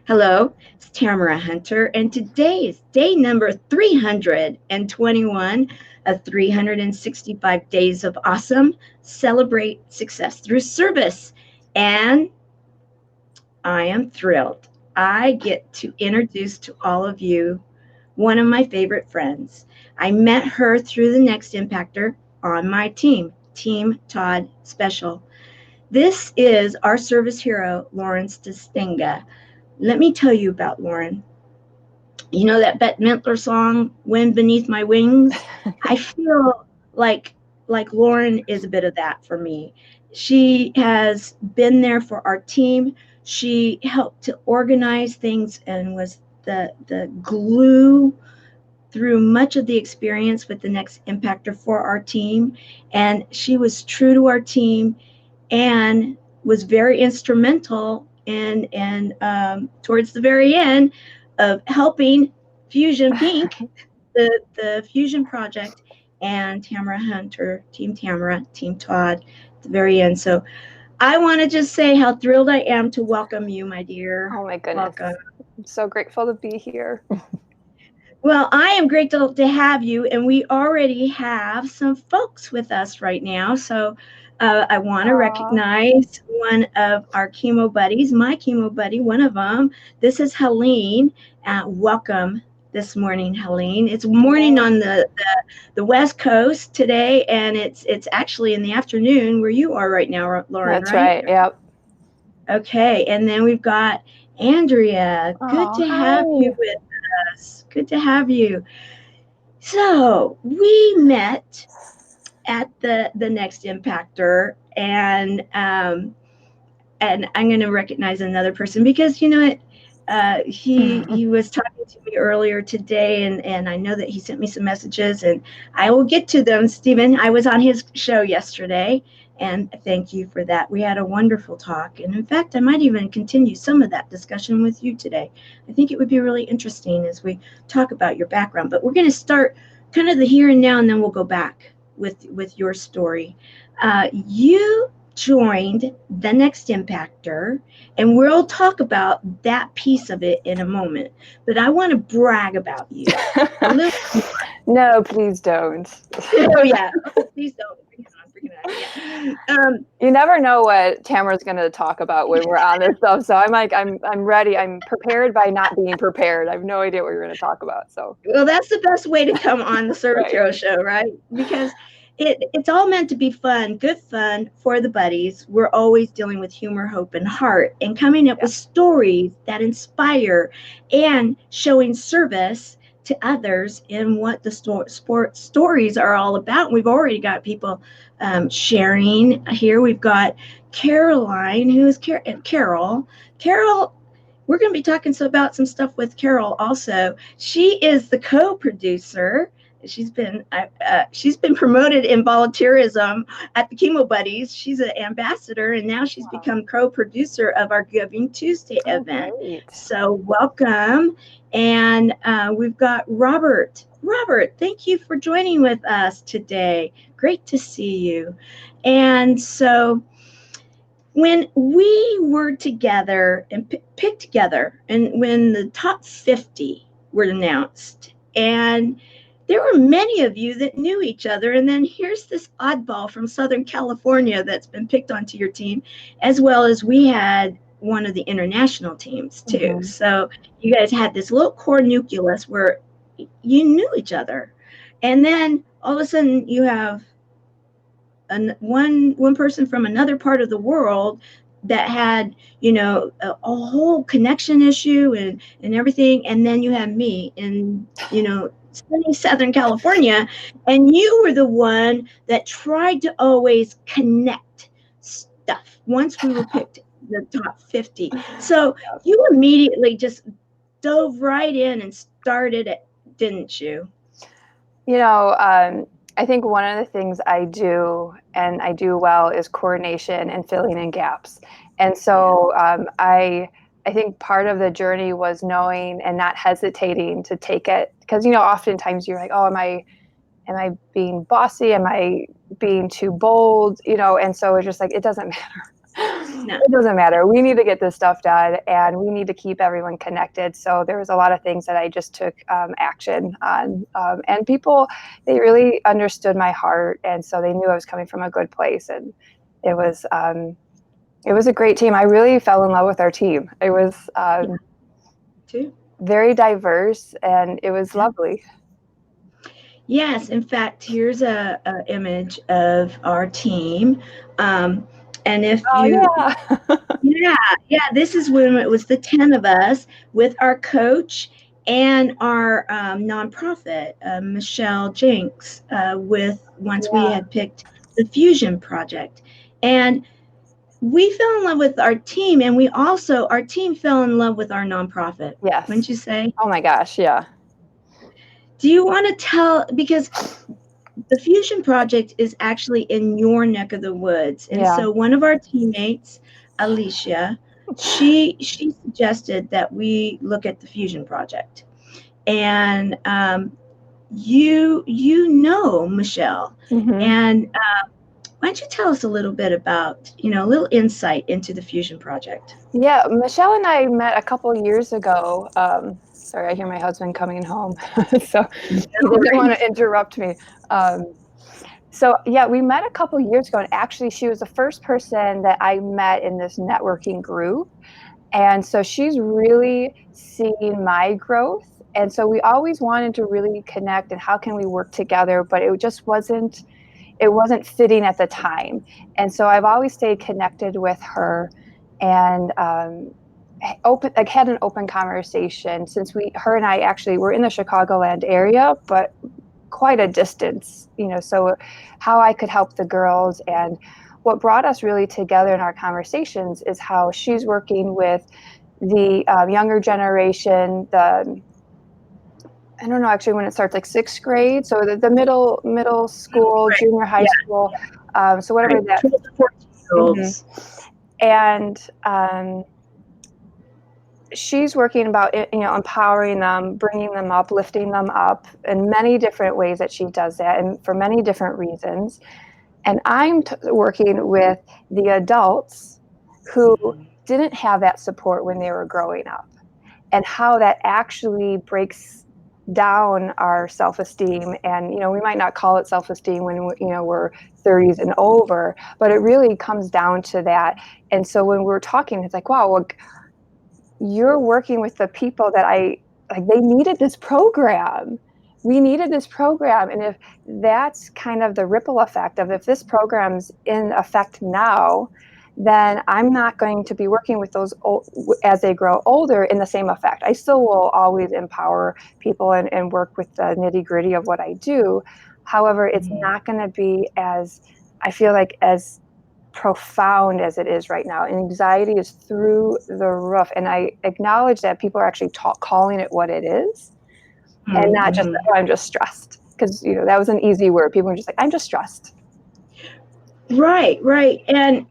Hello, it's Tamara Hunter, and today is day number 321 of 365 Days of Awesome. Celebrate success through service. And I am thrilled. I get to introduce to all of you one of my favorite friends. I met her through the Next Impactor on my team, Team Todd Special. This is our service hero, Lauren Stegenga. Let me tell you about Lauren. You know that Bette Midler song, Wind Beneath My Wings? I feel like Lauren is a bit of that for me. She has been there for our team. She helped to organize things and was the glue through much of the experience with the Next Impactor for our team. And she was true to our team and was very instrumental in towards the very end of helping Fusion Pink, the Fusion project, and Tamara Hunter, Team Tamara, Team Todd, at the very end. So I want to just say how thrilled I am to welcome you, my dear. Oh my goodness. Welcome. I'm so grateful to be here. Well, I am grateful to have you, and we already have some folks with us right now. So I want to recognize one of our chemo buddies, my chemo buddy, one of them. This is Helene. Welcome this morning, Helene. It's morning on the West Coast today, and it's actually in the afternoon where you are right now, Lauren. That's right. Yep. Okay, and then we've got Andrea. Good to have you with us. Good to have you. So we met at the Next Impactor, and I'm going to recognize another person because you know what, he was talking to me earlier today, and I know that he sent me some messages, and I will get to them. Stephen, I was on his show yesterday, and thank you for that. We had a wonderful talk, and in fact, I might even continue some of that discussion with you today. I think it would be really interesting as we talk about your background. But we're going to start kind of the here and now, and then we'll go back with your story. You joined the Next Impactor, and we'll talk about that piece of it in a moment. But I want to brag about you a little more. No, please don't. Oh yeah, please don't. Bring it on. Yeah. You never know what Tamara's going to talk about when we're on this stuff. So I'm ready. I'm prepared by not being prepared. I have no idea what you're going to talk about. So well, that's the best way to come on the Service Hero Show, right? Because it's all meant to be fun, good fun for the buddies. We're always dealing with humor, hope, and heart, and coming up with stories that inspire and showing service to others in what the sports stories are all about. We've already got people sharing here. We've got Caroline, who is Carol. Carol, we're going to be talking about some stuff with Carol also. She is the co-producer. She's been promoted in volunteerism at the Chemo Buddies. She's an ambassador, and now she's become co-producer of our Giving Tuesday event. Great. So welcome. And we've got Robert. Robert, thank you for joining with us today. Great to see you. And so when we were together and picked together, and when the top 50 were announced, and there were many of you that knew each other, and then here's this oddball from Southern California that's been picked onto your team, as well as we had one of the international teams too. Mm-hmm. So you guys had this little core nucleus where you knew each other, and then all of a sudden you have one person from another part of the world that had, you know, a whole connection issue and everything, and then you have me in, you know, sunny Southern California, and you were the one that tried to always connect stuff once we were picked the top 50. So you immediately just dove right in and started it, didn't you? You know, I think one of the things I do, and I do well, is coordination and filling in gaps. And so I think part of the journey was knowing and not hesitating to take it, because, you know, oftentimes you're like, oh, am I being bossy? Am I being too bold? You know, and so it's just like, it doesn't matter. No. It doesn't matter. We need to get this stuff done, and we need to keep everyone connected. So there was a lot of things that I just took action on, and people, they really understood my heart, and so they knew I was coming from a good place, and it was a great team. I really fell in love with our team. It was Too. very diverse, and it was lovely. Yes, in fact, here's a image of our team. And if Oh you, yeah. this is when it was the 10 of us with our coach and our nonprofit, Michelle Jinks, once we had picked the Fusion Project. And we fell in love with our team, and our team fell in love with our nonprofit. Yes. Wouldn't you say? Oh my gosh, yeah. Do you want to tell, because the Fusion Project is actually in your neck of the woods. And so one of our teammates, Alicia, she suggested that we look at the Fusion Project. And you know Michelle. And why don't you tell us a little bit about, a little insight into the Fusion Project? Yeah, Michelle and I met a couple years ago. Sorry, I hear my husband coming home, so he doesn't want to interrupt me. So yeah, we met a couple years ago, and actually she was the first person that I met in this networking group. And so she's really seen my growth. And so we always wanted to really connect and how can we work together, but it just wasn't fitting at the time. And so I've always stayed connected with her, and had an open conversation, since her and I actually were in the Chicagoland area, but quite a distance, so how I could help the girls. And what brought us really together in our conversations is how she's working with the younger generation, I don't know actually when it starts, like 6th grade, so the middle school, junior high school, so whatever that. 12 to 14-year-olds. And she's working about empowering them, bringing them up, lifting them up in many different ways that she does that, and for many different reasons. And I'm working with the adults who didn't have that support when they were growing up, and how that actually breaks down our self-esteem. And we might not call it self-esteem when we're 30s and over, but it really comes down to that. And so when we're talking, it's like, wow, well, you're working with the people that they needed this program. We needed this program. And if that's kind of the ripple effect of, if this program's in effect now, then I'm not going to be working with those as they grow older in the same effect. I still will always empower people and work with the nitty gritty of what I do. However, it's not going to be as, I feel like, as profound as it is right now. And anxiety is through the roof. And I acknowledge that people are actually calling it what it is, and not just, oh, I'm just stressed. Because, that was an easy word. People are just like, I'm just stressed. Right. And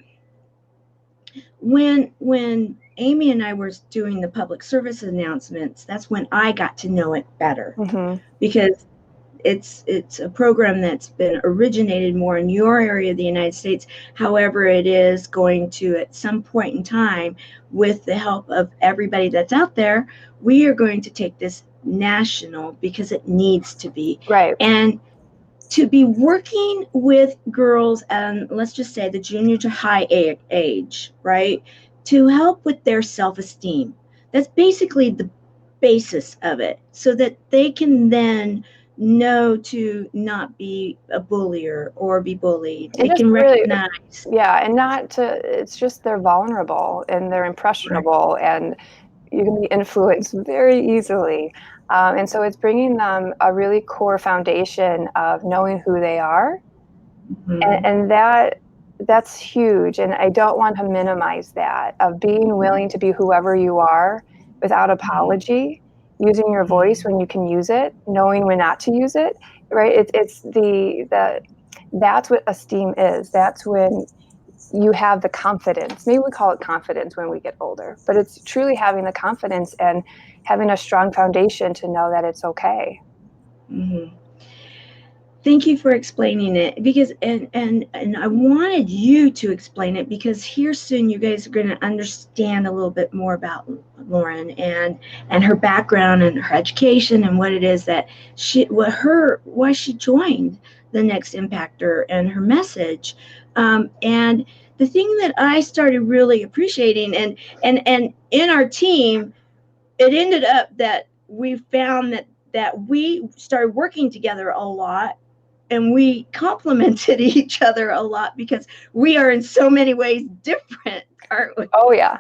when Amy and I were doing the public service announcements, that's when I got to know it better, because it's a program that's been originated more in your area of the United States. However, it is going to, at some point in time, with the help of everybody that's out there, we are going to take this national, because it needs to be. Right. And to be working with girls, and let's just say the junior to high age, right, to help with their self-esteem. That's basically the basis of it, so that they can then know to not be a bullier or be bullied. They can recognize. And not to, it's just they're vulnerable and they're impressionable, and you can be influenced very easily. And so it's bringing them a really core foundation of knowing who they are. And that's huge. And I don't want to minimize that, of being willing to be whoever you are without apology, using your voice when you can use it, knowing when not to use it, right? That's what esteem is. That's when you have the confidence. Maybe we call it confidence when we get older, but it's truly having the confidence and having a strong foundation to know that it's okay. Thank you for explaining it, because and I wanted you to explain it, because here soon you guys are going to understand a little bit more about Lauren and her background and her education and what it is that why she joined the Next Impactor and her message. And the thing that I started really appreciating, and in our team, it ended up that we found that we started working together a lot, and we complemented each other a lot, because we are in so many ways different, aren't we? Oh yeah.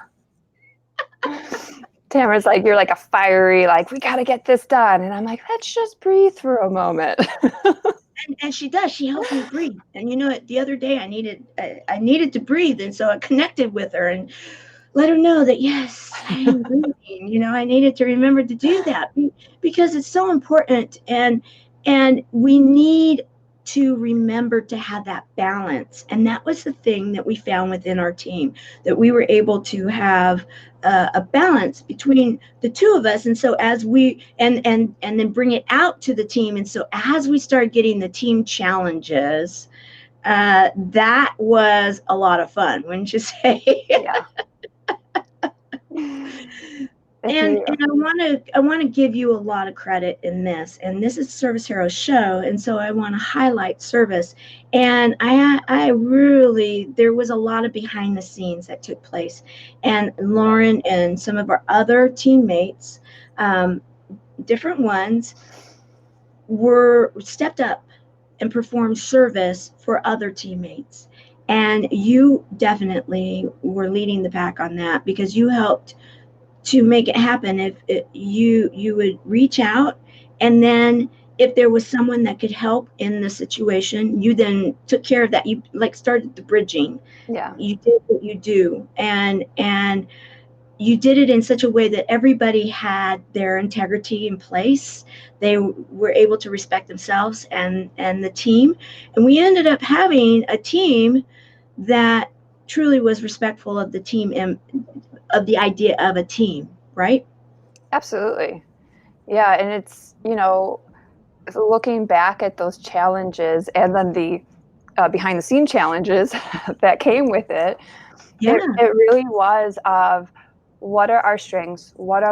Tamara's like, you're like a fiery, like, we got to get this done. And I'm like, let's just breathe for a moment. And she does. She helps me breathe. And you know, the other day I needed to breathe, and so I connected with her and let her know that, yes, I am breathing. You know, I needed to remember to do that, because it's so important, and we need to remember to have that balance. And that was the thing that we found within our team, that we were able to have a balance between the two of us. And so as we and then bring it out to the team, and so as we started getting the team challenges, that was a lot of fun, wouldn't you say? Yeah. And I want to give you a lot of credit in this, and this is Service Hero Show, and so I want to highlight service. And I really, there was a lot of behind the scenes that took place, and Lauren and some of our other teammates, different ones, were stepped up and performed service for other teammates. And you definitely were leading the pack on that, because you helped to make it happen. If you would reach out, and then if there was someone that could help in the situation, you then took care of that. You like started the bridging. Yeah. You did what you do, and you did it in such a way that everybody had their integrity in place. They were able to respect themselves and the team, and we ended up having a team that truly was respectful of the team and of the idea of a team, right? Absolutely. Yeah. And it's, you know, looking back at those challenges and then the behind the scene challenges that came with it, Yeah. it really was of what are our strengths? What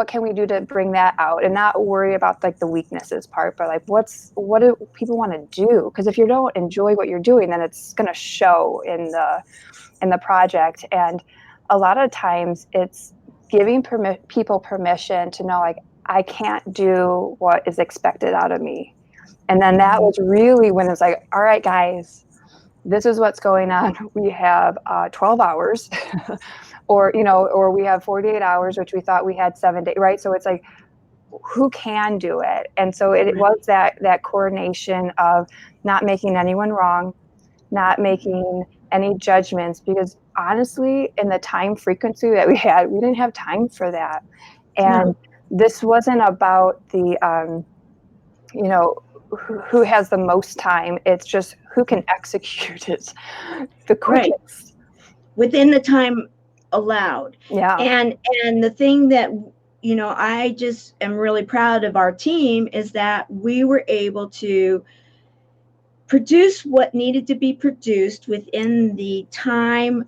can we do to bring that out, and not worry about like the weaknesses part, but like what do people want to do? Because if you don't enjoy what you're doing, then it's going to show in the project. And a lot of times it's giving people permission to know, like, I can't do what is expected out of me. And then that was really when it's like, all right, guys, this is what's going on. We have 12 hours or we have 48 hours, which we thought we had 7 days, right? So it's like, who can do it? And so it was that coordination of not making anyone wrong, not making any judgments, because honestly, in the time frequency that we had, we didn't have time for that. And this wasn't about the, who has the most time. It's just who can execute it the quickest. Within the time allowed. Yeah. And the thing that, you know, I just am really proud of our team is that we were able to produce what needed to be produced within the time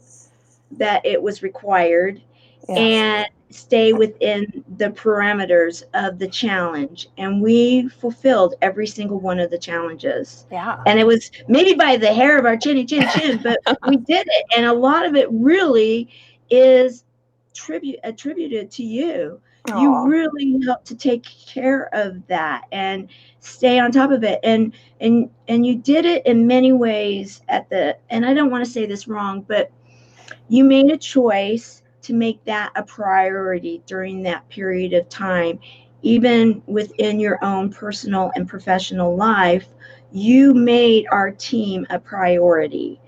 that it was required, and stay within the parameters of the challenge. And we fulfilled every single one of the challenges. Yeah. And it was maybe by the hair of our chin, but we did it. And a lot of it really is attributed to you. Aww. You really helped to take care of that and stay on top of it. And you did it in many ways and I don't want to say this wrong, but you made a choice to make that a priority during that period of time. Even within your own personal and professional life, you made our team a priority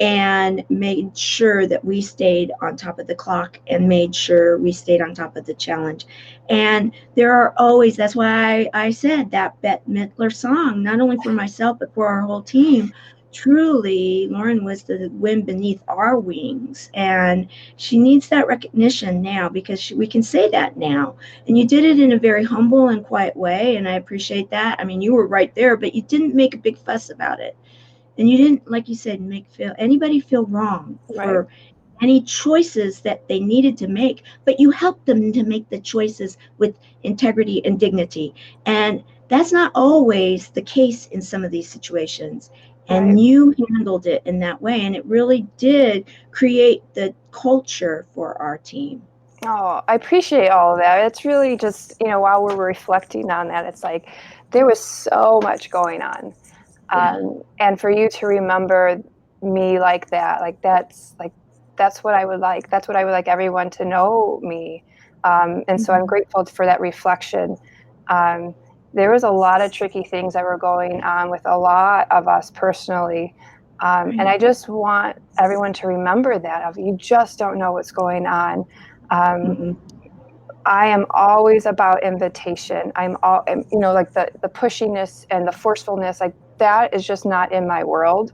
and made sure that we stayed on top of the clock and made sure we stayed on top of the challenge. And there are always, that's why I said that Bette Midler song, not only for myself, but for our whole team. truly, Lauren was the wind beneath our wings, and she needs that recognition now, because we can say that now. And you did it in a very humble and quiet way, and I appreciate that. I mean, you were right there, but you didn't make a big fuss about it, and you didn't, like you said, make anybody feel wrong Right. for any choices that they needed to make, but you helped them to make the choices with integrity and dignity. And that's not always the case in some of these situations. Right. And you handled it in that way. And it really did create the culture for our team. Oh, I appreciate all of that. It's really just, while we're reflecting on that, it's like there was so much going on. Yeah. And for you to remember me like that, that's what I would like. That's what I would like everyone to know me. And so I'm Mhm. grateful for that reflection. Um, there was a lot of tricky things that were going on with a lot of us personally. And Right. I just want everyone to remember that of you just don't know what's going on. Um, Mm-mm. I am always about invitation. I'm all, like the pushiness and the forcefulness, like that is just not in my world.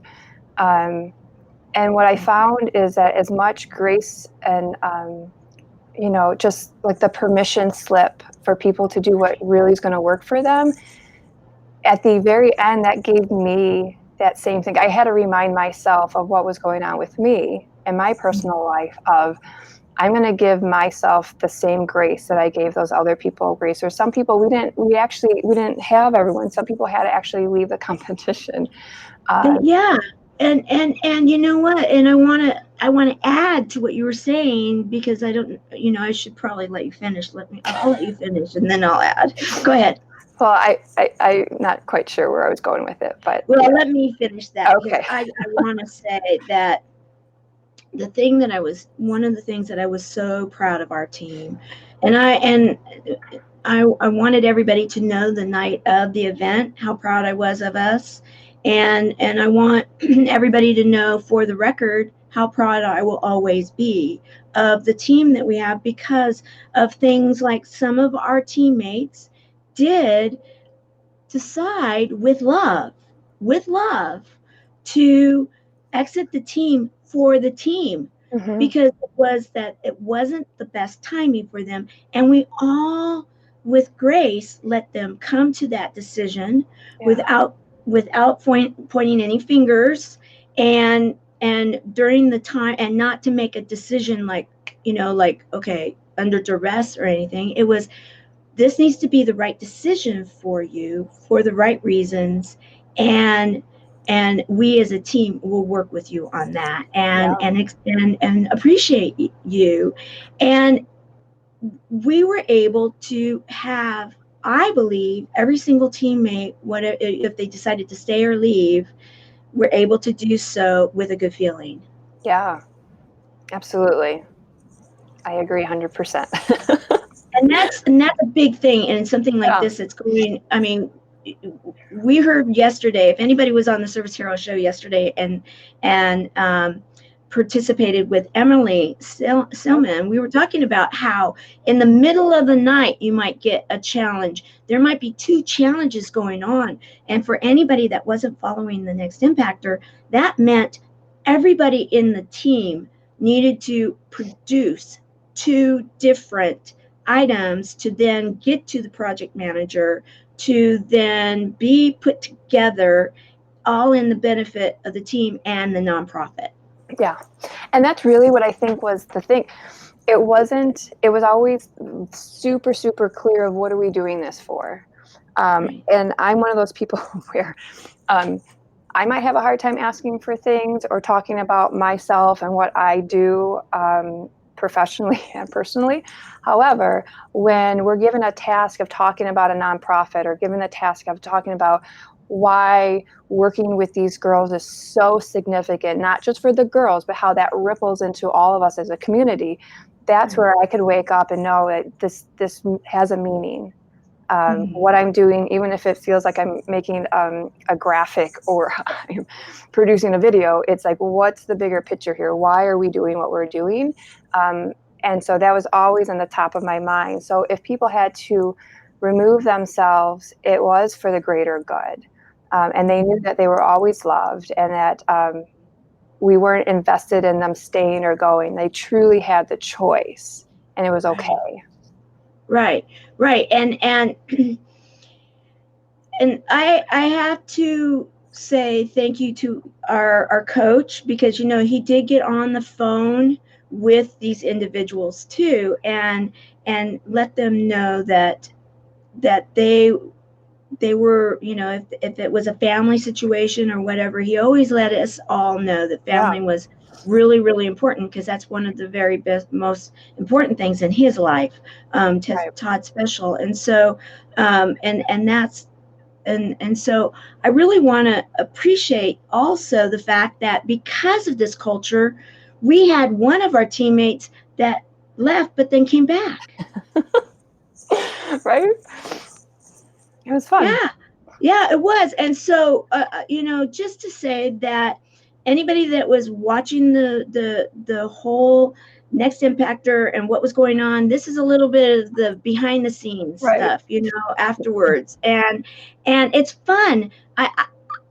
Um, and what I found is that as much grace and, just like the permission slip for people to do what really is going to work for them, at the very end, that gave me that same thing. I had to remind myself of what was going on with me in my personal life of, I'm going to give myself the same grace that I gave those other people grace. Or some people we didn't have everyone. Some people had to actually leave the competition. And Um, yeah, and you know what? And I want to add to what you were saying, because I don't, I should probably let you finish. I'll let you finish, and then I'll add. Go ahead. well, I'm not quite sure where I was going with it, but Well, yeah. let me finish that, because Okay. I want to say that one of the things that I was so proud of our team, and I wanted everybody to know the night of the event how proud I was of us, and I want everybody to know, for the record, how proud I will always be of the team that we have, because of things like some of our teammates did decide with love to exit the team for the team, Hmm. because it wasn't the best timing for them, and we all, with grace, let them come to that decision Yeah. without pointing any fingers, and during the time, and not to make a decision like, like, okay, under duress or anything. It was, this needs to be the right decision for you, for the right reasons, and we as a team will work with you on that, Yeah. and appreciate you. And we were able to have, I believe, every single teammate, what if they decided to stay or leave, we're able to do so with a good feeling. Yeah. Absolutely. I agree 100%. And that's a big thing, and something like Yeah. this, it's going, I mean, we heard yesterday, if anybody was on the Service Hero show yesterday, and participated with Emily Silman, we were talking about how in the middle of the night you might get a challenge. There might be two challenges going on, and for anybody that wasn't following the Next Impactor, that meant everybody in the team needed to produce two different items to then get to the project manager, to then be put together, all in the benefit of the team and the nonprofit. Yeah. And that's really what I think was the thing. It was always super, super clear of what are we doing this for? Right. And I'm one of those people where um, I might have a hard time asking for things or talking about myself and what I do professionally and personally. However, when we're given a task of talking about a nonprofit or given the task of talking about why working with these girls is so significant, not just for the girls, but how that ripples into all of us as a community, that's Right. where I could wake up and know that this has a meaning. Mhm. What I'm doing, even if it feels like I'm making a graphic or I'm producing a video, it's like, what's the bigger picture here? Why are we doing what we're doing? Um, and so that was always on the top of my mind. So if people had to remove themselves, it was for the greater good. And they knew that they were always loved, and that we weren't invested in them staying or going. They truly had the choice, and it was okay. Right. And and I have to say thank you to our coach, because he did get on the phone with these individuals too, and let them know that they were, if it was a family situation or whatever, he always let us all know that family was really, really important, because that's one of the very best, most important things in his life, to Todd Special. And so, and so I really want to appreciate also the fact that because of this culture, we had one of our teammates that left but then came back. Right? It was fun. Yeah, it was. And so, just to say that anybody that was watching the whole Next Impactor and what was going on, this is a little bit of the behind the scenes stuff, afterwards. And it's fun.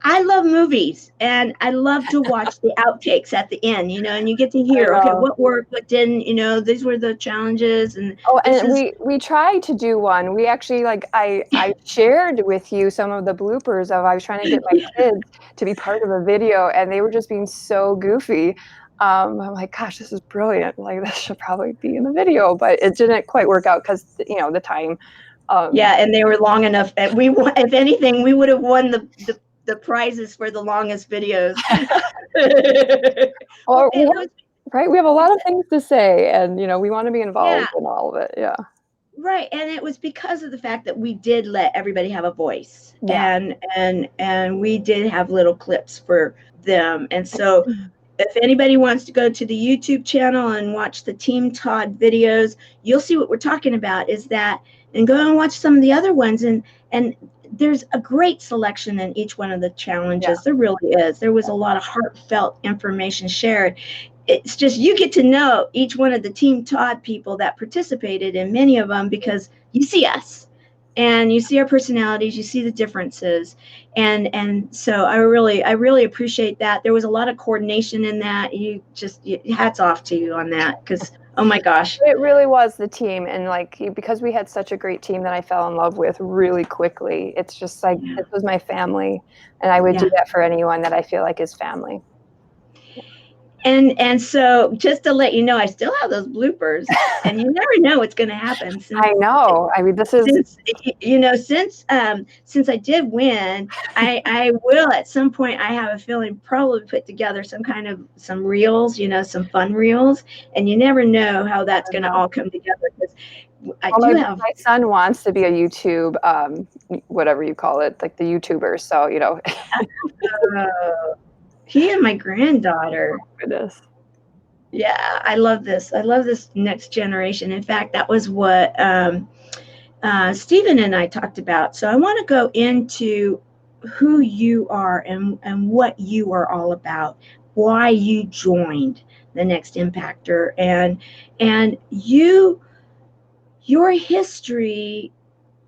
I love movies, and I love to watch the outtakes at the end, and you get to hear, okay, what worked, what didn't, these were the challenges. And we tried to do one. We actually, I shared with you some of the bloopers of, I was trying to get my kids to be part of a video, and they were just being so goofy. I'm like, gosh, this is brilliant. Like, this should probably be in the video, but it didn't quite work out because, the time. And they were long enough that if anything, we would have won the prizes for the longest videos. Right, we have a lot of things to say, and we want to be involved in all of it. Right, and it was because of the fact that we did let everybody have a voice, and we did have little clips for them. And so if anybody wants to go to the YouTube channel and watch the Team Todd videos, you'll see what we're talking about, is that, and go and watch some of the other ones, and there's a great selection in each one of the challenges. There really is. There was a lot of heartfelt information shared. It's just, you get to know each one of the Team Todd people that participated in many of them, because you see us and you see our personalities, you see the differences. And so I really appreciate that. There was a lot of coordination in that. Hats off to you on that, because oh my gosh. It really was the team. And because we had such a great team that I fell in love with really quickly, it's just like, this was my family. And I would do that for anyone that I feel like is family. And so, just to let you know, I still have those bloopers, and you never know what's going to happen. I know. I mean, this is since I did win, I will at some point. I have a feeling probably put together some reels, some fun reels, and you never know how that's going to all come together. Because my son wants to be a YouTube, whatever you call it, like the YouTuber. So he and my granddaughter. Oh, goodness. Yeah, I love this. I love this next generation. In fact, that was what Stephen and I talked about. So I want to go into who you are and what you are all about, why you joined the Next Impactor, and your history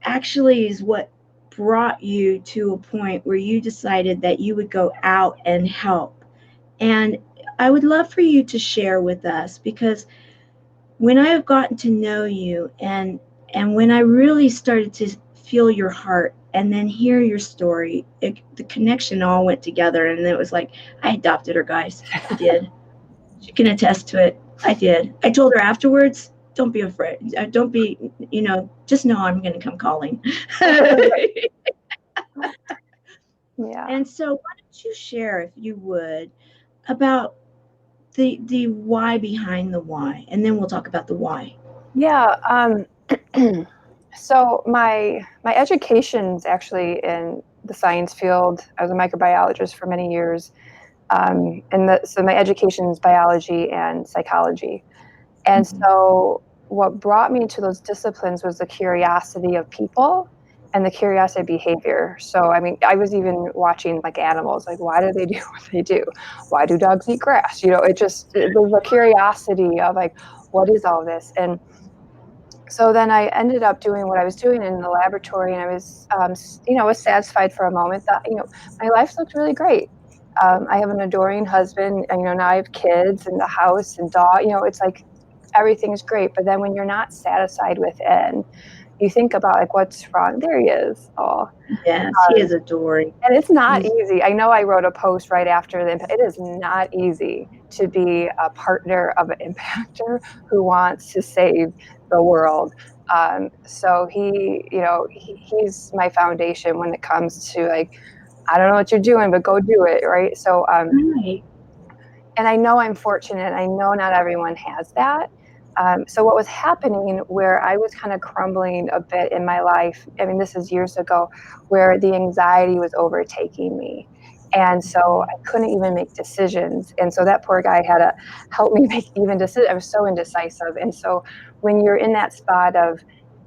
actually is what brought you to a point where you decided that you would go out and help. And I would love for you to share with us, because when I have gotten to know you, and when I really started to feel your heart and then hear your story, the connection all went together. And it was like, I adopted her, guys. I did. She can attest to it. I did. I told her afterwards, don't be afraid. Don't be, just know I'm going to come calling. And so why don't you share, if you would, about the why behind the why, and then we'll talk about the why. So my education's actually in the science field. I was a microbiologist for many years, so my education is biology and psychology. And so what brought me to those disciplines was the curiosity of people and the curiosity of behavior. So, I mean, I was even watching animals, why do they do what they do? Why do dogs eat grass? It was a curiosity of what is all this? And So then I ended up doing what I was doing in the laboratory, and I was, was satisfied for a moment that, my life looked really great. I have an adoring husband, and, now I have kids and the house and dog, it's like everything's great. But then when you're not satisfied within, you think about like, what's wrong? There he is. Oh, Yes, he is adoring. and it's not He's easy. I know I wrote a post right after the impact. It is not easy to be a partner of an impactor who wants to save the world. So he's my foundation when it comes to like, I don't know what you're doing, but go do it. Right. So, right. and I know I'm fortunate. I know not everyone has that. So what was happening where I was kind of crumbling a bit in my life, I mean, this is years ago, where the anxiety was overtaking me. And so I couldn't even make decisions. And so that poor guy had to help me make even decisions. I was so indecisive. And so when you're in that spot of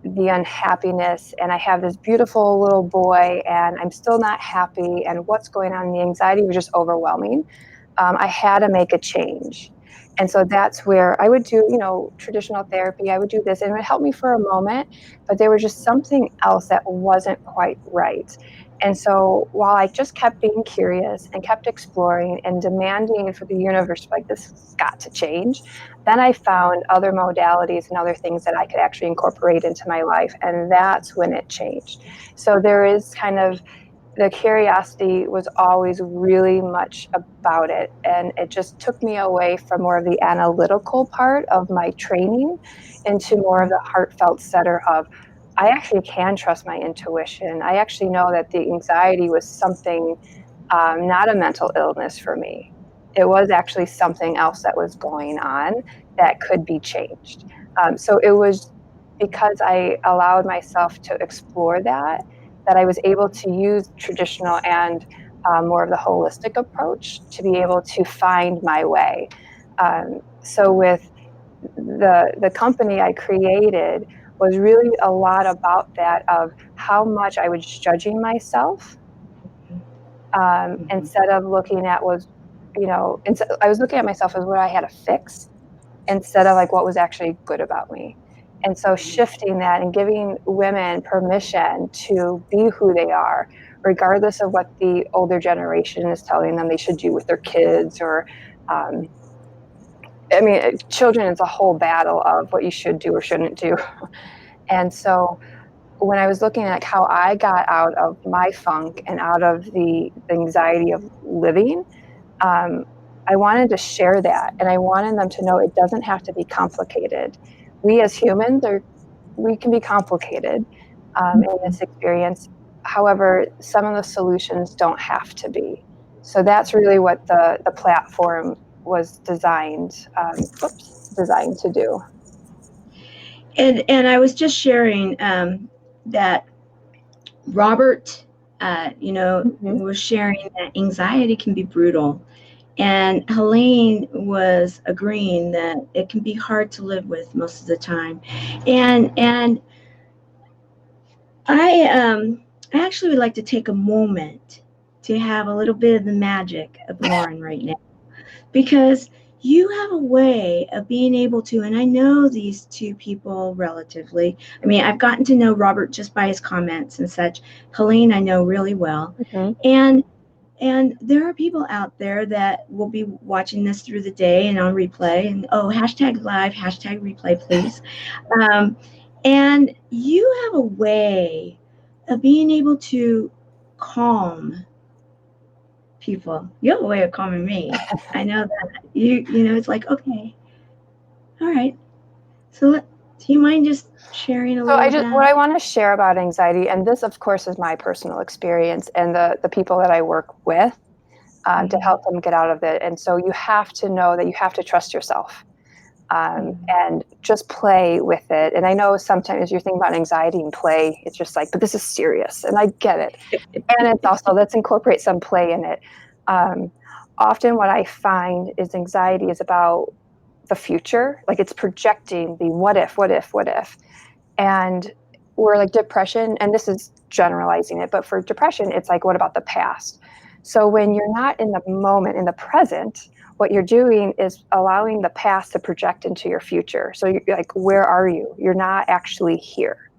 the unhappiness, and I have this beautiful little boy and I'm still not happy, and what's going on, the anxiety was just overwhelming. I had to make a change. And so that's where I would do, traditional therapy. I would do this and it would help me for a moment, but there was just something else that wasn't quite right. And so while I just kept being curious and kept exploring and demanding for the universe, like, this has got to change, then I found other modalities and other things that I could actually incorporate into my life. And that's when it changed. So there is kind of, the curiosity was always really much about it. And it just took me away from more of the analytical part of my training into more of the heartfelt center of, I actually can trust my intuition. I actually know that the anxiety was something, not a mental illness for me. It was actually something else that was going on that could be changed. So it was because I allowed myself to explore that I was able to use traditional and more of the holistic approach to be able to find my way. So with the company I created was really a lot about that, of how much I was judging myself, instead of looking at I was looking at myself as what I had to fix instead of like what was actually good about me. And so shifting that and giving women permission to be who they are, regardless of what the older generation is telling them they should do with their kids, or, I mean, children is a whole battle of what you should do or shouldn't do. And so when I was looking at how I got out of my funk and out of the anxiety of living, um, I wanted to share that, and I wanted them to know it doesn't have to be complicated. We as humans we can be complicated, in this experience. However, some of the solutions don't have to be. So that's really what the platform was designed to do. And I was just sharing that Robert, was sharing that anxiety can be brutal. And Helene was agreeing that it can be hard to live with most of the time. And I actually would like to take a moment to have a little bit of the magic of Lauren right now, because you have a way of being able to, and I know these two people relatively. I mean, I've gotten to know Robert just by his comments and such. Helene, I know really well. And there are people out there that will be watching this through the day and on replay, and hashtag live, hashtag replay, please. And you have a way of being able to calm people. You have a way of calming me. I know that. It's like, okay, all right. So do you mind just sharing a So little of what that? I want to share about anxiety, and this of course is my personal experience and the people that I work with, to help them get out of it. And so you have to know that you have to trust yourself, and just play with it. And I know sometimes you're thinking about anxiety and play, it's just like, but this is serious, and I get it. And it's also, let's incorporate some play in it. Often what I find is anxiety is about the future, like it's projecting the what if, what if, what if. And we're like depression, and this is generalizing it, but for depression, it's like, what about the past? So when you're not in the moment, in the present, what you're doing is allowing the past to project into your future. So you're like, where are you? You're not actually here.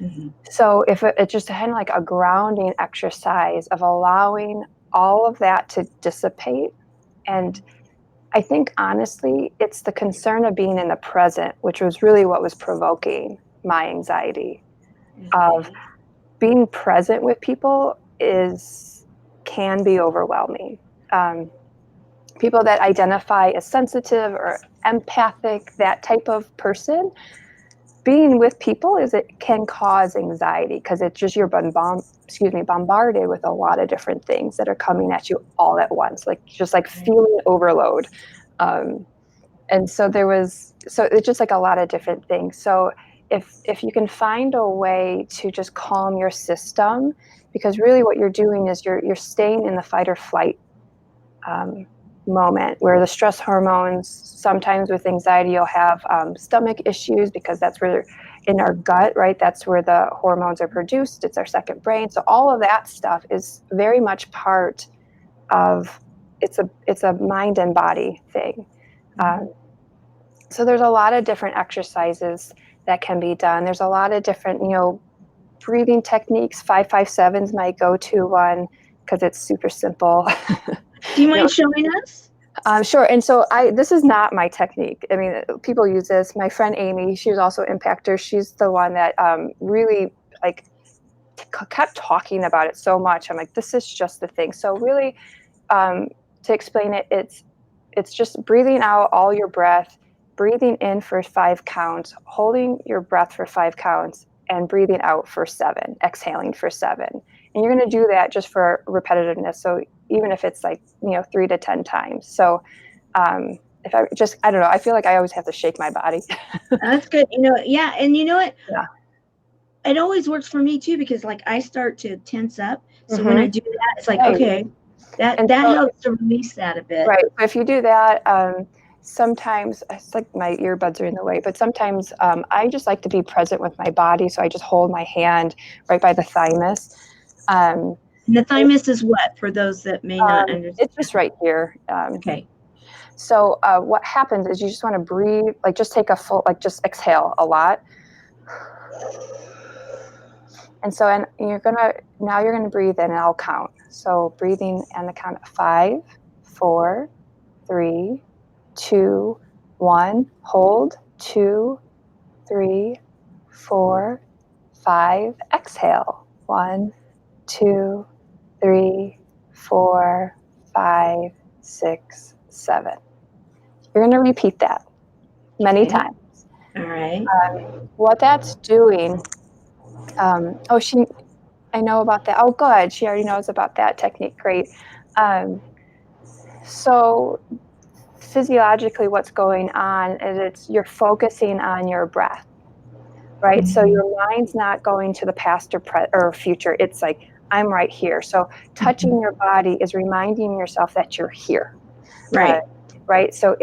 Mm-hmm. So if it's just kind of like a grounding exercise of allowing all of that to dissipate. And I think honestly, it's the concern of being in the present, which was really what was provoking my anxiety. Of being present with people can be overwhelming. People that identify as sensitive or empathic, that type of person, being with people it can cause anxiety because it's just you're bombarded with a lot of different things that are coming at you all at once, like just like feeling overload. And so it's just like a lot of different things. So if you can find a way to just calm your system, because really what you're doing is you're staying in the fight or flight moment, where the stress hormones, sometimes with anxiety you'll have stomach issues, because that's where in our gut, right, that's where the hormones are produced. It's our second brain. So all of that stuff is very much part of it's a mind and body thing. So there's a lot of different exercises that can be done. There's a lot of different, breathing techniques. 5-5-7 is my go-to one because it's super simple. Do you mind showing us? Sure. And so this is not my technique. I mean, people use this. My friend Amy, she was also impactor. She's the one that really kept talking about it so much. I'm like, this is just the thing. So really, to explain it, it's just breathing out all your breath, breathing in for 5 counts, holding your breath for 5 counts, and breathing out for 7, exhaling for 7. And you're going to do that just for repetitiveness. So even if it's 3 to 10 times. So if I don't know, I feel like I always have to shake my body. That's good. Yeah. And you know what? Yeah. It always works for me too, because I start to tense up. So when I do that, it's like, okay, that helps to release that a bit. Right. If you do that, sometimes it's like my earbuds are in the way, but sometimes I just like to be present with my body. So I just hold my hand right by the thymus. And the thymus is what, for those that may not understand? It's just right here. Okay. So what happens is you just want to breathe, just take a full, just exhale a lot. And so you're gonna breathe in, and I'll count. So breathing on the count of 5, 4, 3, 2, 1. Hold. 2, 3, 4, 5. Exhale. 1, 2, 3, 4, 5, 6, 7. You're going to repeat that many times. All right. What that's doing. I know about that. Oh, good. She already knows about that technique. Great. So physiologically, what's going on is you're focusing on your breath, right? So your mind's not going to the past or future. It's like, I'm right here. So touching your body is reminding yourself that you're here. Right. Right. So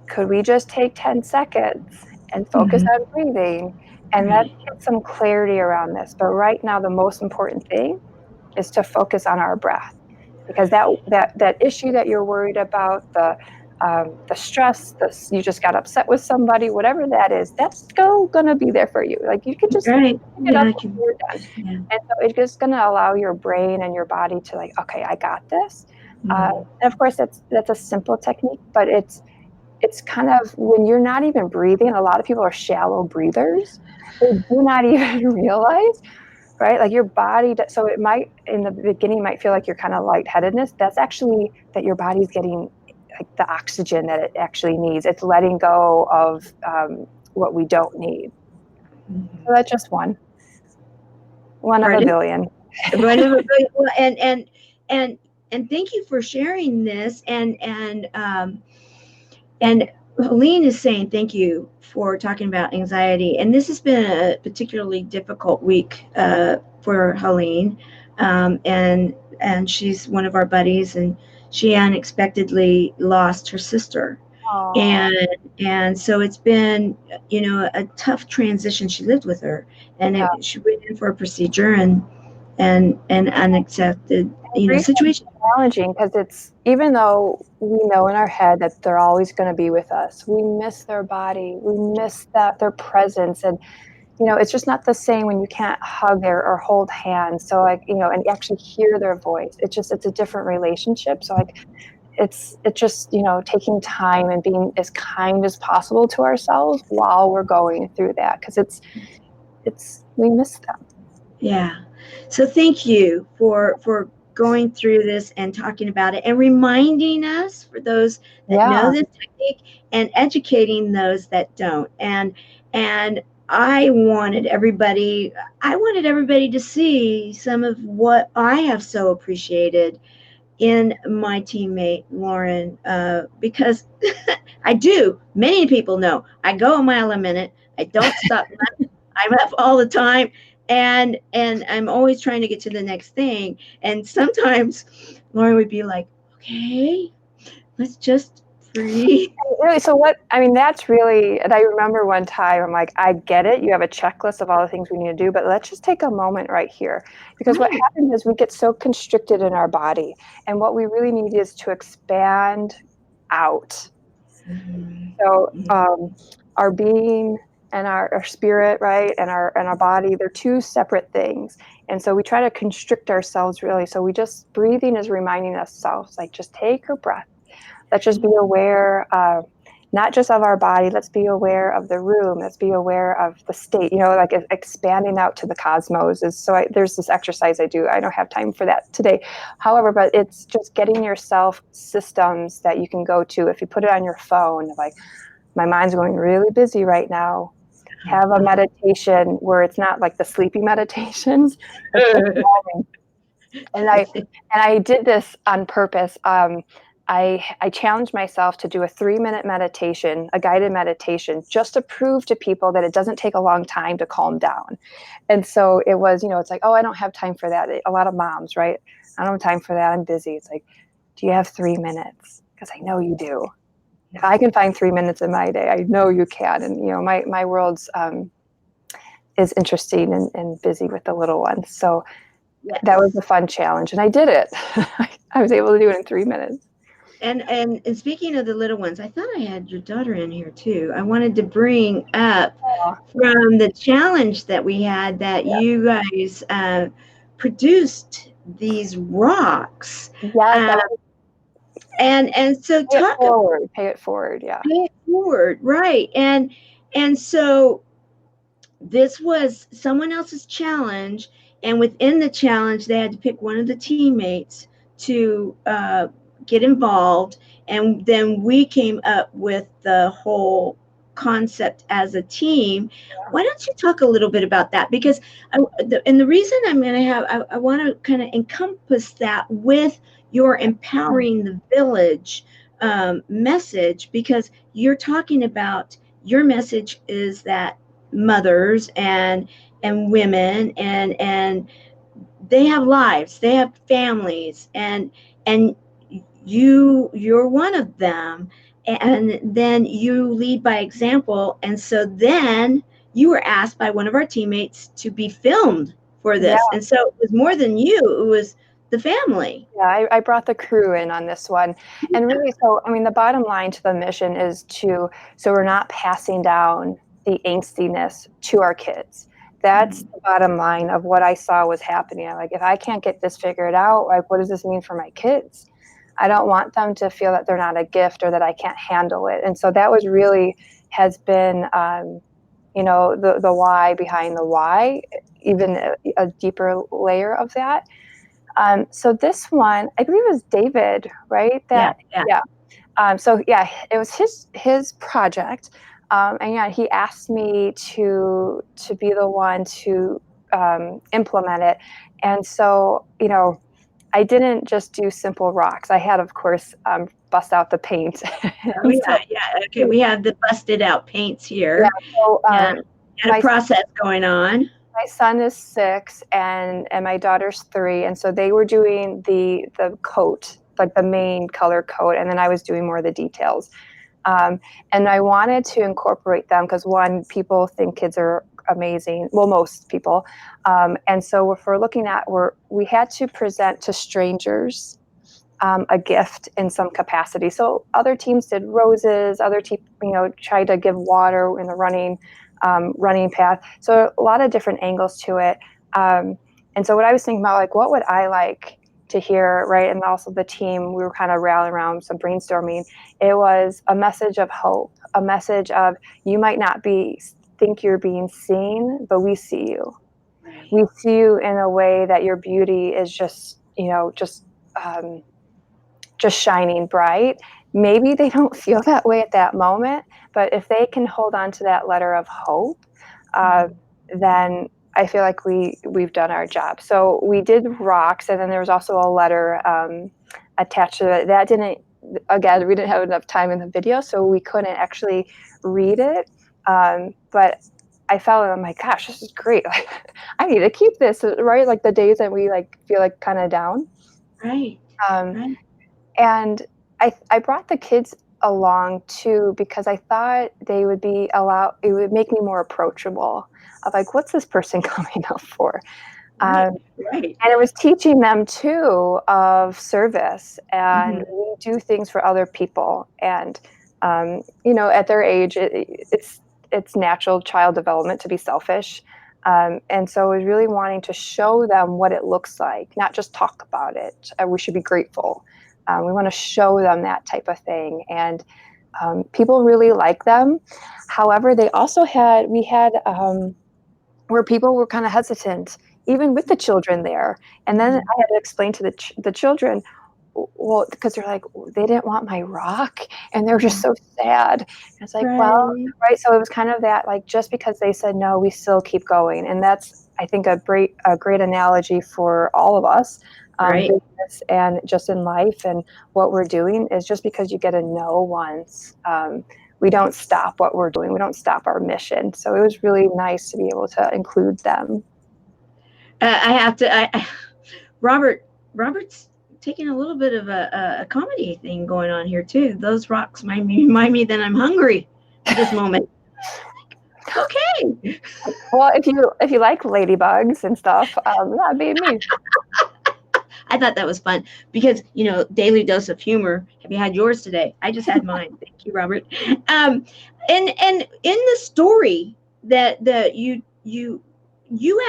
could we just take 10 seconds and focus on breathing? And let's get some clarity around this. But right now, the most important thing is to focus on our breath, because that issue that you're worried about, the stress, you just got upset with somebody, whatever that is, that's still gonna be there for you. Like you could just pick it up when you're done. Yeah. And so it's just gonna allow your brain and your body to okay, I got this. And of course, that's a simple technique, but it's kind of when you're not even breathing. A lot of people are shallow breathers. They do not even realize, right? Like your body, so it might, in the beginning, might feel like you're kind of lightheadedness. That's actually that your body's getting the oxygen that it actually needs. It's letting go of what we don't need. So that's just one of a billion. And thank you for sharing this. And Helene is saying thank you for talking about anxiety. And this has been a particularly difficult week for Helene. And she's one of our buddies, and she unexpectedly lost her sister. Aww. And so it's been, a tough transition. She lived with her, and she went in for a procedure and unaccepted situation. Challenging because it's, even though we know in our head that they're always going to be with us, we miss their body, we miss their presence, and it's just not the same when you can't hug or hold hands. So and actually hear their voice. It's a different relationship. So it's just taking time and being as kind as possible to ourselves while we're going through that, because we miss them. Yeah. So thank you for going through this and talking about it and reminding us, for those that know this technique, and educating those that don't. And I wanted everybody to see some of what I have so appreciated in my teammate Lauren, because I do. Many people know I go a mile a minute. I don't stop. I'm up all the time, and I'm always trying to get to the next thing. And sometimes Lauren would be like, "Okay, let's just breathe." Really, that's really, and I remember one time, I'm like, I get it. You have a checklist of all the things we need to do, but let's just take a moment right here. Because what happens is we get so constricted in our body, and what we really need is to expand out. So our being and our spirit, right, and our body, they're two separate things. And so we try to constrict ourselves, really. So breathing is reminding ourselves, like, just take a breath. Let's just be aware of not just of our body. Let's be aware of the room. Let's be aware of the state, like expanding out to the cosmos. There's this exercise I do. I don't have time for that today. However, but it's just getting yourself systems that you can go to. If you put it on your phone, like, my mind's going really busy right now, have a meditation where it's not like the sleepy meditations. And I did this on purpose. I challenged myself to do a 3-minute meditation, a guided meditation, just to prove to people that it doesn't take a long time to calm down. And so it was, it's like, oh, I don't have time for that. A lot of moms, right? I don't have time for that. I'm busy. It's like, do you have 3 minutes? Because I know you do. If I can find 3 minutes in my day, I know you can. And, my world's is interesting and busy with the little ones. So that was a fun challenge. And I did it. I was able to do it in 3 minutes. And speaking of the little ones, I thought I had your daughter in here too. I wanted to bring up from the challenge that we had that you guys produced these rocks. Yes. And so pay it forward. Yeah. Pay it forward, right. And so this was someone else's challenge, and within the challenge, they had to pick one of the teammates to get involved, and then we came up with the whole concept as a team. Why don't you talk a little bit about that? Because the reason I'm going to have, I want to kind of encompass that with your empowering the village message, because you're talking about, your message is that mothers and women and they have lives, they have families, and you're one of them, and then you lead by example. And so then you were asked by one of our teammates to be filmed for this. And so it was more than you, it was the family. Yeah, I brought the crew in on this one. And really, so the bottom line to the mission is so we're not passing down the angstiness to our kids. That's the bottom line of what I saw was happening. I'm like, if I can't get this figured out, like, what does this mean for my kids? I don't want them to feel that they're not a gift or that I can't handle it. And so that was really has been, the why behind the why, even a deeper layer of that. So this one, I believe it was David, right? Yeah. It was his project. And he asked me to be the one to implement it. And so, I didn't just do simple rocks. I had, of course, bust out the paint. Okay, we have the busted out paints here. And a process going on. My son is 6 and my daughter's 3, and so they were doing the coat, like the main color coat, and then I was doing more of the details. And I wanted to incorporate them because, one, people think kids are amazing. Well, most people. And so if we're looking at, we had to present to strangers a gift in some capacity. So other teams did roses, other teams, tried to give water in the running path. So a lot of different angles to it. And so what I was thinking about, like, what would I like to hear, right? And also the team, we were kind of rallying around some brainstorming. It was a message of hope, a message of, you might not think you're being seen, but we see you. Right. We see you in a way that your beauty is just shining bright. Maybe they don't feel that way at that moment, but if they can hold on to that letter of hope, then I feel like we've done our job. So we did rocks, and then there was also a letter attached to it. That didn't, again, we didn't have enough time in the video, so we couldn't actually read it. But I felt, I'm like, gosh, this is great. I need to keep this, right? Like the days that we feel like kind of down. Right. Right. And I brought the kids along too, because I thought it would make me more approachable, of like, what's this person coming up for? Right. And it was teaching them too of service, and we do things for other people. And, at their age, it's natural child development to be selfish. And so I was really wanting to show them what it looks like, not just talk about it. We should be grateful. We want to show them that type of thing. And people really like them. However, we had where people were kind of hesitant, even with the children there. And then I had to explain to the children, well, because they're like, they didn't want my rock, and they're just so sad. And it's like, well, right. So it was kind of that, like, just because they said no, we still keep going. And that's, I think, a great analogy for all of us, business and just in life. And what we're doing is, just because you get a no once, we don't stop what we're doing. We don't stop our mission. So it was really nice to be able to include them. I have to, Robert's taking a little bit of a comedy thing going on here too. Those rocks remind me that I'm hungry at this moment. Okay. Well, if you like ladybugs and stuff, that'd be me. I thought that was fun because, daily dose of humor. Have you had yours today? I just had mine. Thank you, Robert. And in the story that you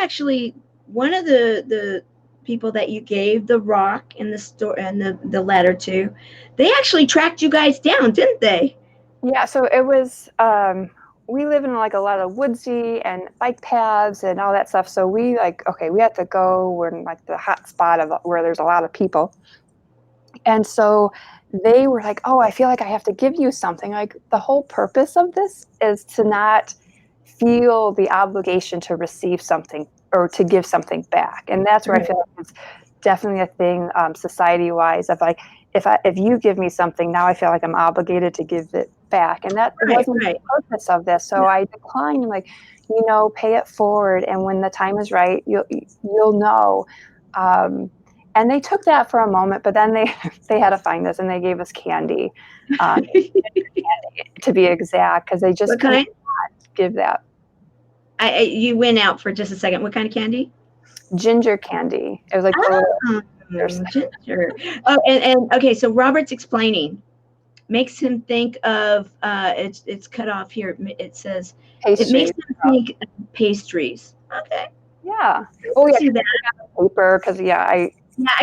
actually, one of the people that you gave the rock in the store and the letter to, they actually tracked you guys down, didn't they? Yeah. So it was, we live in a lot of woodsy and bike paths and all that stuff. So we we have to go. We're in the hot spot of where there's a lot of people. And so they were like, oh, I feel like I have to give you something. Like, the whole purpose of this is to not feel the obligation to receive something or to give something back. And that's where I feel like it's definitely a thing, society-wise, of if you give me something, now I feel like I'm obligated to give it back. And that wasn't the purpose of this. So I declined, pay it forward. And when the time is right, you'll know. And they took that for a moment, but then they had to find us, and they gave us candy, to be exact, because they just couldn't give that. You went out for just a second. What kind of candy? Ginger candy. It was like ginger. Oh, and okay. So Robert's explaining, makes him think of it's cut off here. It says pastries. It makes him think of pastries. Okay. Yeah. Oh yeah. See that paper, because I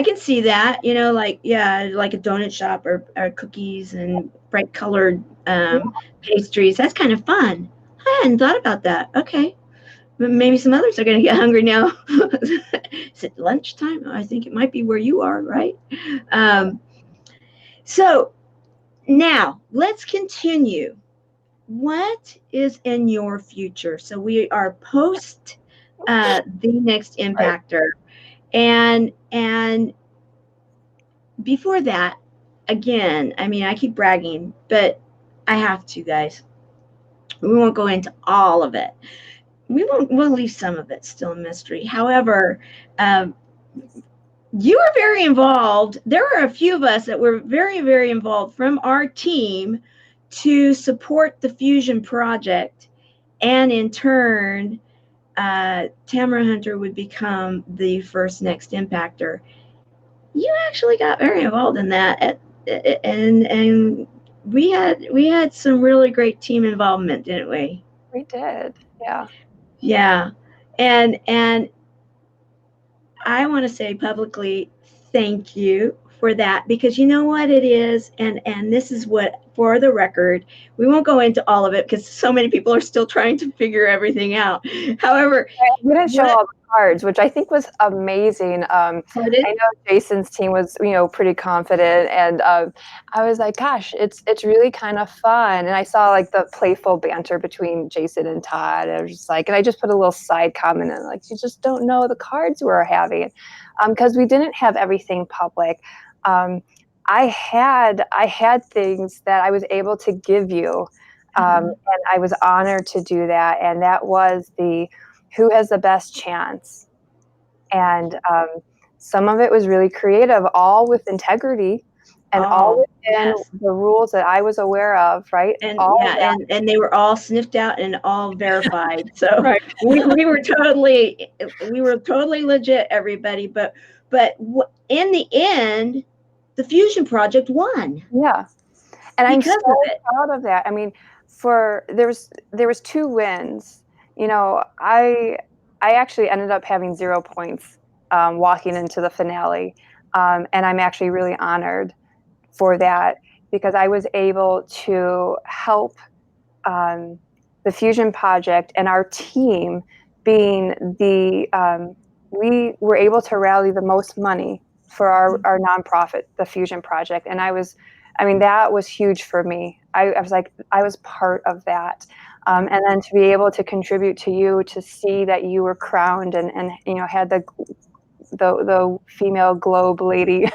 can see that, like a donut shop or cookies and bright colored pastries. That's kind of fun. I hadn't thought about that. Okay. Maybe some others are going to get hungry now. Is it lunchtime? I think it might be where you are, right? So now let's continue. What is in your future? So we are post the next impactor. And before that, again, I keep bragging, but I have to, guys. We won't go into all of it. We'll leave some of it still a mystery. However, you are very involved. There are a few of us that were very, very involved from our team to support the Fusion project, and in turn, Tamara Hunter would become the first next impactor, you actually got very involved in that, and we had some really great team involvement, didn't we? We did. Yeah. Yeah, and I want to say publicly thank you for that, because you know what it is, and this is what, for the record, we won't go into all of it because so many people are still trying to figure everything out. However, We didn't show what all the cards, which I think was amazing. I know Jason's team was, pretty confident, and I was like, gosh, it's really kind of fun. And I saw like the playful banter between Jason and Todd. I was just like, and I just put a little side comment in, like, you just don't know the cards we're having, because we didn't have everything public. I had things that I was able to give you, and I was honored to do that. And that was the who has the best chance. And some of it was really creative, all with integrity and all within the rules that I was aware of, right? And all yeah, and they were all sniffed out and all verified. So right. we were totally legit, everybody. But in the end, the Fusion Project won. Yeah, and I'm because so of it. proud of that. I mean, there was 2 wins. I actually ended up having 0 points walking into the finale, and I'm actually really honored for that, because I was able to help the Fusion Project and our team being we were able to rally the most money for our nonprofit, the Fusion Project. And that was huge for me. I was like, I was part of that. And then to be able to contribute to you, to see that you were crowned and had the female globe lady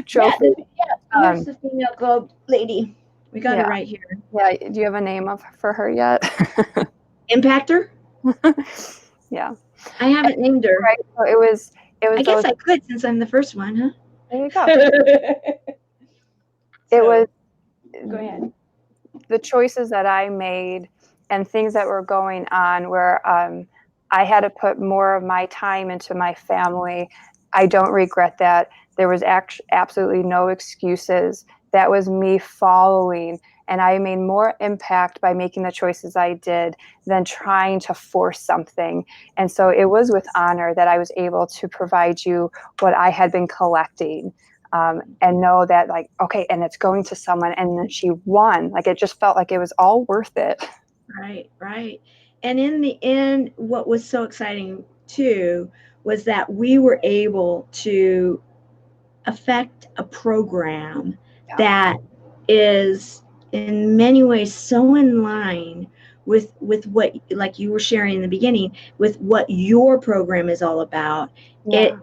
trophy. Here's the female globe lady. We got it right here. Yeah. Do you have a name for her yet? Impactor? Yeah. I haven't named her. Right. So it was I guess I could, since I'm the first one, huh? There you go. Go ahead. The choices that I made and things that were going on where I had to put more of my time into my family. I don't regret that. There was absolutely no excuses. That was me following, and I made more impact by making the choices I did than trying to force something. And so it was with honor that I was able to provide you what I had been collecting, and know that, like, okay, and it's going to someone, and then she won. Like, it just felt like it was all worth it. Right. And in the end, what was so exciting too was that we were able to affect a program that is in many ways so in line with what, like you were sharing in the beginning, with what your program is all about. It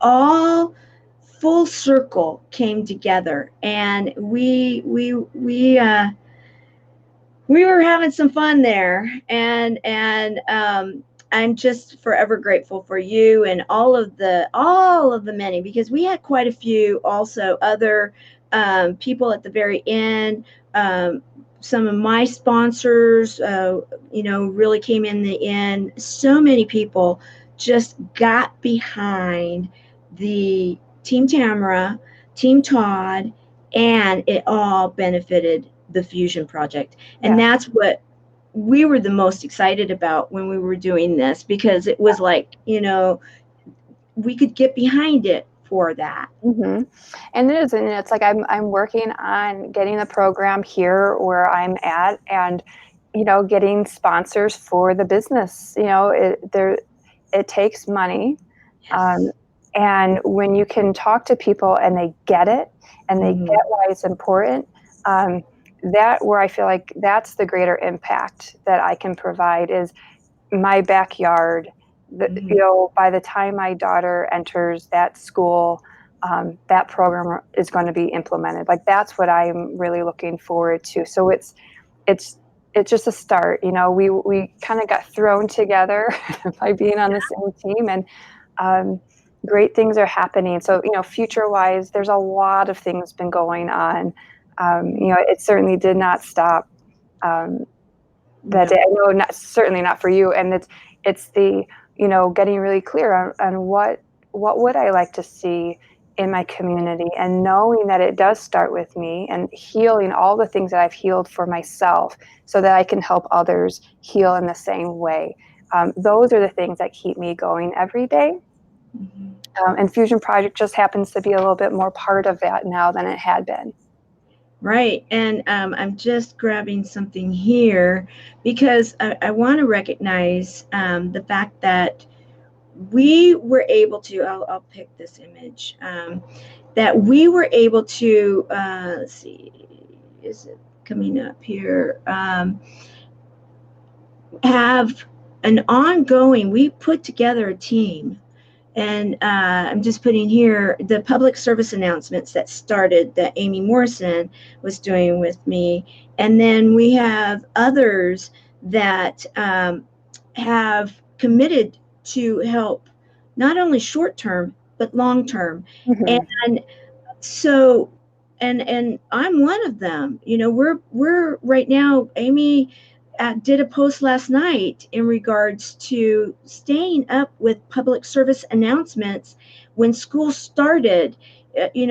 all full circle came together, and we were having some fun there, and I'm just forever grateful for you and all of the many, because we had quite a few also other people at the very end. Some of my sponsors, really came in the end. So many people just got behind the Team Tamara, Team Todd, and it all benefited the Fusion Project. And that's what we were the most excited about when we were doing this, because it was like, we could get behind it for that. Mm-hmm. And it is, and it's like I'm working on getting the program here where I'm at, and getting sponsors for the business. It takes money. And when you can talk to people and they get it and they get why it's important, that where I feel like that's the greater impact that I can provide is my backyard. By the time my daughter enters that school, that program is going to be implemented. Like, that's what I'm really looking forward to. So it's just a start. We kind of got thrown together by being on the same team, and great things are happening. So, future wise, there's a lot of things been going on. It certainly did not stop that day. I know certainly not for you. And it's the, getting really clear on what would I like to see in my community, and knowing that it does start with me, and healing all the things that I've healed for myself so that I can help others heal in the same way. Those are the things that keep me going every day. And Fusion Project just happens to be a little bit more part of that now than it had been. Right. And I'm just grabbing something here because I want to recognize the fact that we were able to, I'll pick this image, that we were able to, let's see, is it coming up here? Have an ongoing, we put together a team. And I'm just putting here the public service announcements that started that Amy Morrison was doing with me. And then we have others that have committed to help not only short term, but long term. Mm-hmm. And so, and I'm one of them. We're right now, Amy did a post last night in regards to staying up with public service announcements when school started.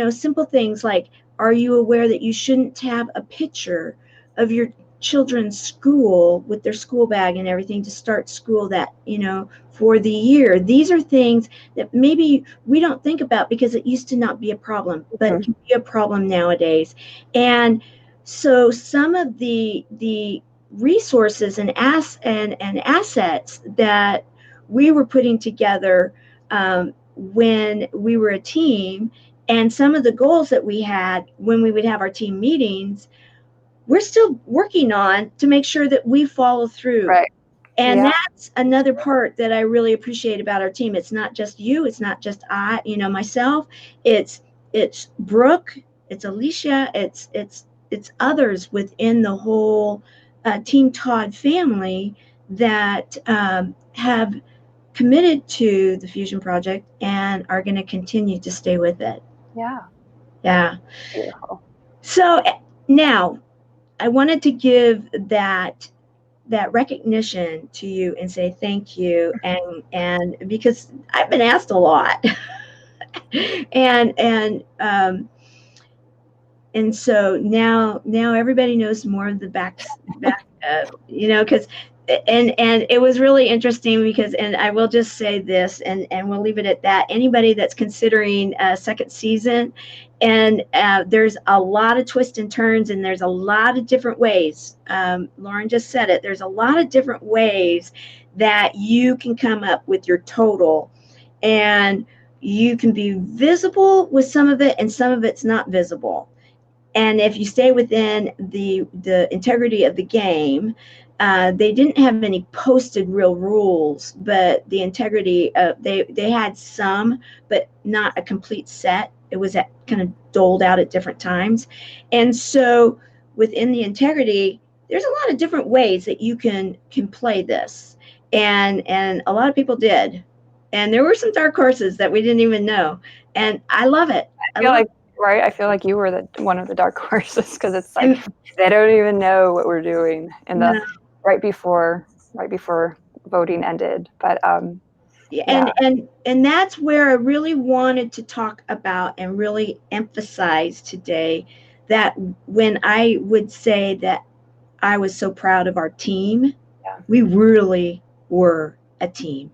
Simple things like, are you aware that you shouldn't have a picture of your children's school with their school bag and everything to start school that, for the year? These are things that maybe we don't think about because it used to not be a problem, but it can be a problem nowadays. And so some of the resources and assets that we were putting together when we were a team, and some of the goals that we had when we would have our team meetings, we're still working on to make sure that we follow through. Right. And that's another part that I really appreciate about our team. It's not just you, it's not just I, myself. It's Brooke, it's Alicia, it's others within the whole Team Todd family that have committed to the Fusion Project and are going to continue to stay with it. Yeah. Beautiful. So now I wanted to give that recognition to you and say thank you, and because I've been asked a lot, and so now everybody knows more of the back because and it was really interesting because, and I will just say this, and we'll leave it at that. Anybody that's considering a second season, and there's a lot of twists and turns, and there's a lot of different ways. Lauren just said it. There's a lot of different ways that you can come up with your total, and you can be visible with some of it, and some of it's not visible. And if you stay within the integrity of the game, they didn't have any posted real rules, but the integrity of they had some, but not a complete set. It was kind of doled out at different times. And so within the integrity, there's a lot of different ways that you can play this. And a lot of people did. And there were some dark horses that we didn't even know. And I love it. I feel like you were one of the dark horses, because it's like they don't even know what we're doing in the right before voting ended. But and that's where I really wanted to talk about and really emphasize today, that when I would say that I was so proud of our team, we really were a team.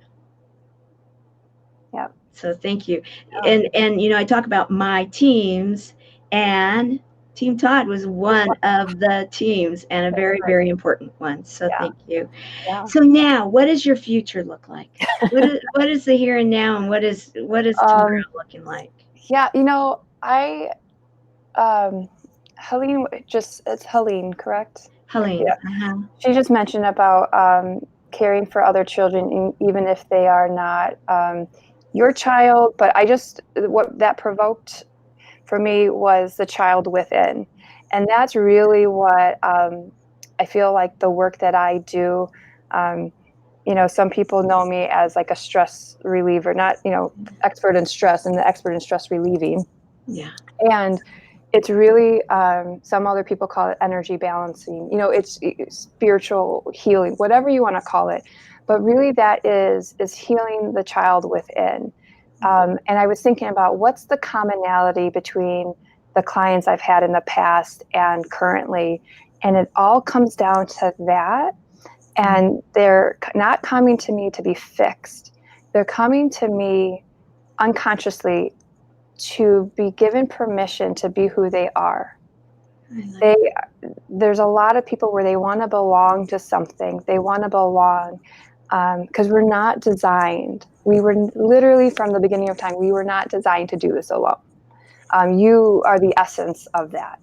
Yeah. So thank you. And I talk about my teams, and Team Todd was one of the teams, and a very, very important one. So thank you. Yeah. So now, what does your future look like? What is the here and now, and what is tomorrow looking like? Yeah, Helene, it's Helene, correct? Helene. Yeah. She just mentioned about caring for other children, even if they are not your child. But what that provoked for me was the child within. And that's really what I feel like the work that I do. Some people know me as like a stress reliever, not, expert in stress, and the expert in stress relieving. Yeah. And it's really, some other people call it energy balancing. It's spiritual healing, whatever you want to call it. But really, that is healing the child within. And I was thinking about what's the commonality between the clients I've had in the past and currently, and it all comes down to that. And they're not coming to me to be fixed. They're coming to me unconsciously to be given permission to be who they are. There's a lot of people where they want to belong to something. They want to belong because we're not designed. We were literally, from the beginning of time, we were not designed to do this alone. You are the essence of that.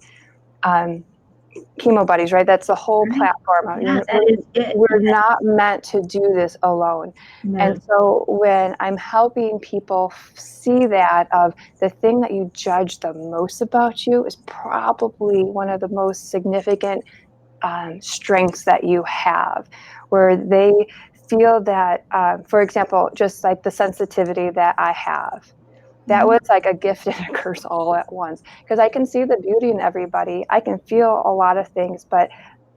Chemo Buddies, right? That's the whole platform. Yeah, that is it. We're not meant to do this alone. No. And so when I'm helping people see that, of the thing that you judge the most about you is probably one of the most significant strengths that you have, where they feel that, for example, just like the sensitivity that I have, that was like a gift and a curse all at once, because I can see the beauty in everybody. I can feel a lot of things, but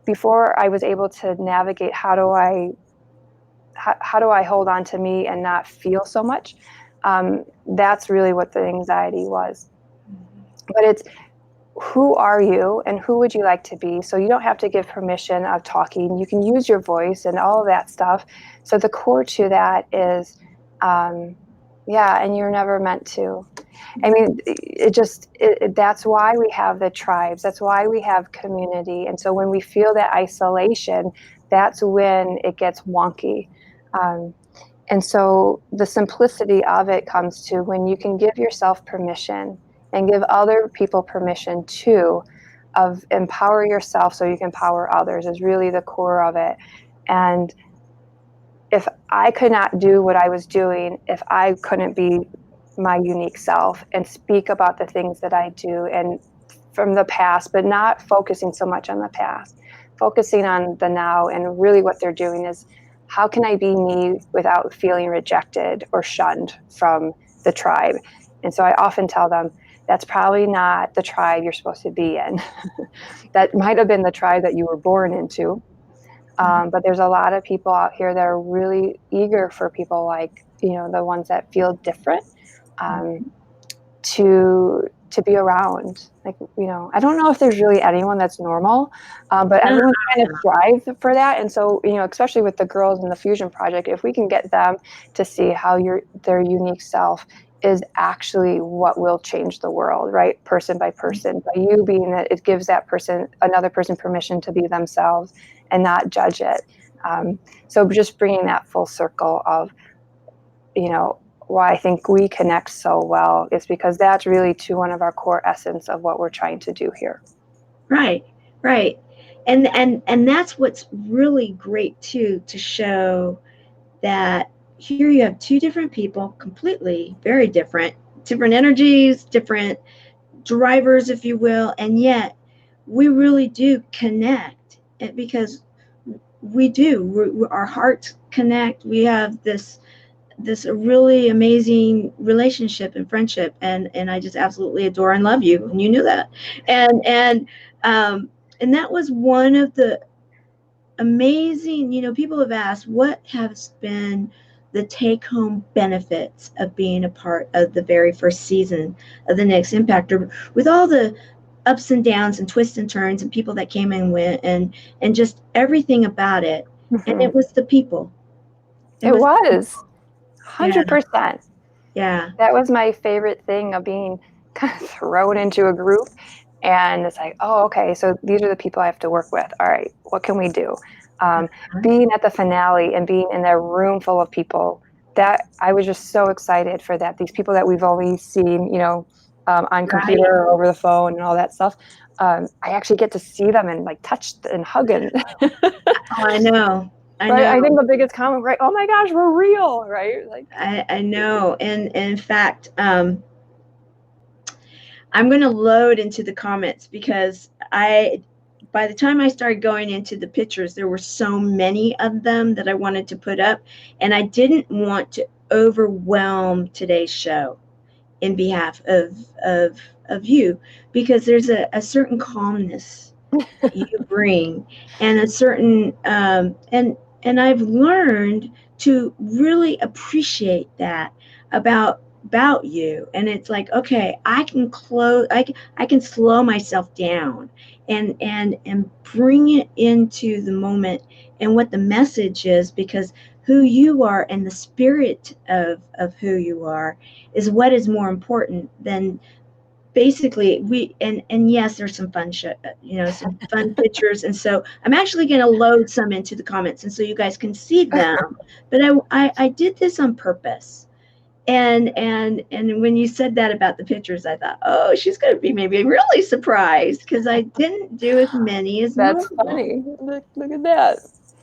before I was able to navigate how do I hold on to me and not feel so much, that's really what the anxiety was. But it's, who are you and who would you like to be? So you don't have to give permission of talking. You can use your voice and all of that stuff. So the core to that is, and you're never meant to. I mean, that's why we have the tribes. That's why we have community. And so when we feel that isolation, that's when it gets wonky. And so the simplicity of it comes to when you can give yourself permission and give other people permission too, of empower yourself so you can empower others, is really the core of it. And if I could not do what I was doing, if I couldn't be my unique self and speak about the things that I do and from the past, but not focusing so much on the past, focusing on the now, and really what they're doing is, how can I be me without feeling rejected or shunned from the tribe? And so I often tell them, that's probably not the tribe you're supposed to be in. That might have been the tribe that you were born into. But there's a lot of people out here that are really eager for people like, the ones that feel different, to be around. Like, I don't know if there's really anyone that's normal, but everyone kind of strives for that. And so, especially with the girls in the Fusion Project, if we can get them to see how their unique self is actually what will change the world, right? Person by person, by you being that, it gives that person, another person, permission to be themselves and not judge it. So just bringing that full circle of, why I think we connect so well is because that's really to one of our core essence of what we're trying to do here. Right. And that's what's really great too, to show that here you have two different people, completely very different energies, different drivers, if you will, and yet we really do connect, because we do. Our hearts connect. We have this really amazing relationship and friendship, and I just absolutely adore and love you, and you knew that, and that was one of the amazing, people have asked, what has been the take-home benefits of being a part of the very first season of the Next Impactor, with all the ups and downs and twists and turns and people that came and went, and just everything about it. And it was the people. It was 100%. Yeah. That was my favorite thing of being kind of thrown into a group. And it's like, oh, okay, so these are the people I have to work with. All right, what can we do? Being at the finale and being in a room full of people, that I was just so excited for that. These people that we've always seen, on computer or over the phone and all that stuff. I actually get to see them and like touch and hug and. I know. I think the biggest comment, right? Oh my gosh, we're real, right? Like I know, and in fact, I'm going to load into the comments, because by the time I started going into the pictures, there were so many of them that I wanted to put up, and I didn't want to overwhelm today's show. in behalf of you, because there's a certain calmness that you bring, and a certain and I've learned to really appreciate that about you. And it's like, okay, I can slow myself down and bring it into the moment and what the message is, because who you are and the spirit of who you are is what is more important than basically we. And yes, there's some fun some fun pictures, and so I'm actually going to load some into the comments, and so you guys can see them. But I did this on purpose. And when you said that about the pictures, I thought, oh, she's going to be maybe really surprised, because I didn't do as many as That's normal. funny. Look at that.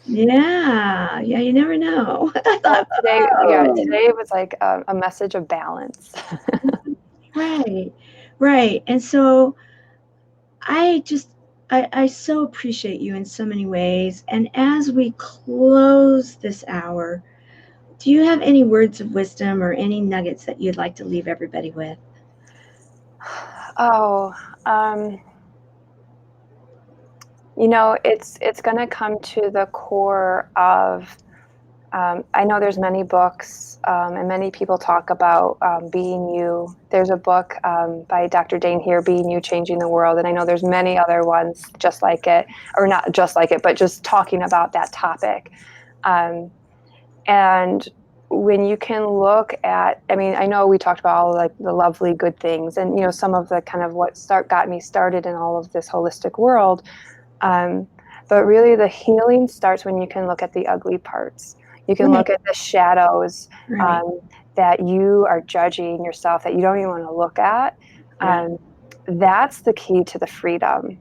Yeah, you never know. I Well, thought, oh, today it was like a message of balance. right, right. And so I just, I so appreciate you in so many ways. And as we close this hour, do you have any words of wisdom or any nuggets that you'd like to leave everybody with? Oh, it's going to come to the core of. I know there's many books and many people talk about being you. There's a book by Dr. Dane here, Being You, Changing the World. And I know there's many other ones just like it, or not just like it, but just talking about that topic. And when you can look at, I mean, I know we talked about all like the lovely good things and, some of the kind of what got me started in all of this holistic world. But really the healing starts when you can look at the ugly parts. You can look at the shadows Right. that you are judging yourself, that you don't even want to look at. That's the key to the freedom.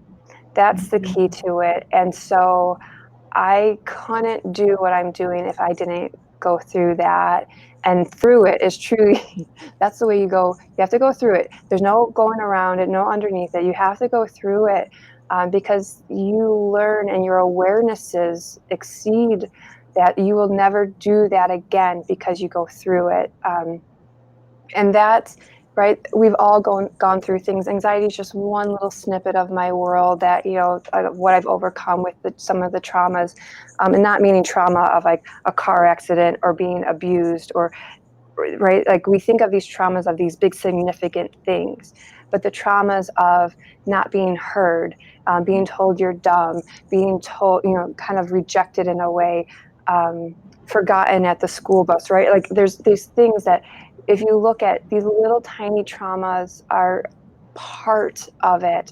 That's the key to it. And so I couldn't do what I'm doing if I didn't go through that. And through it is truly, that's the way you go. You have to go through it. There's no going around it, no underneath it. You have to go through it because you learn and your awarenesses exceed that. You will never do that again because you go through it. And that's right. We've all gone through things. Anxiety is just one little snippet of my world that, what I've overcome with some of the traumas, and not meaning trauma of like a car accident or being abused or right. Like we think of these traumas of these big significant things, but the traumas of not being heard, being told you're dumb, being told, kind of rejected in a way, forgotten at the school bus, right? Like there's these things that if you look at these little tiny traumas are part of it.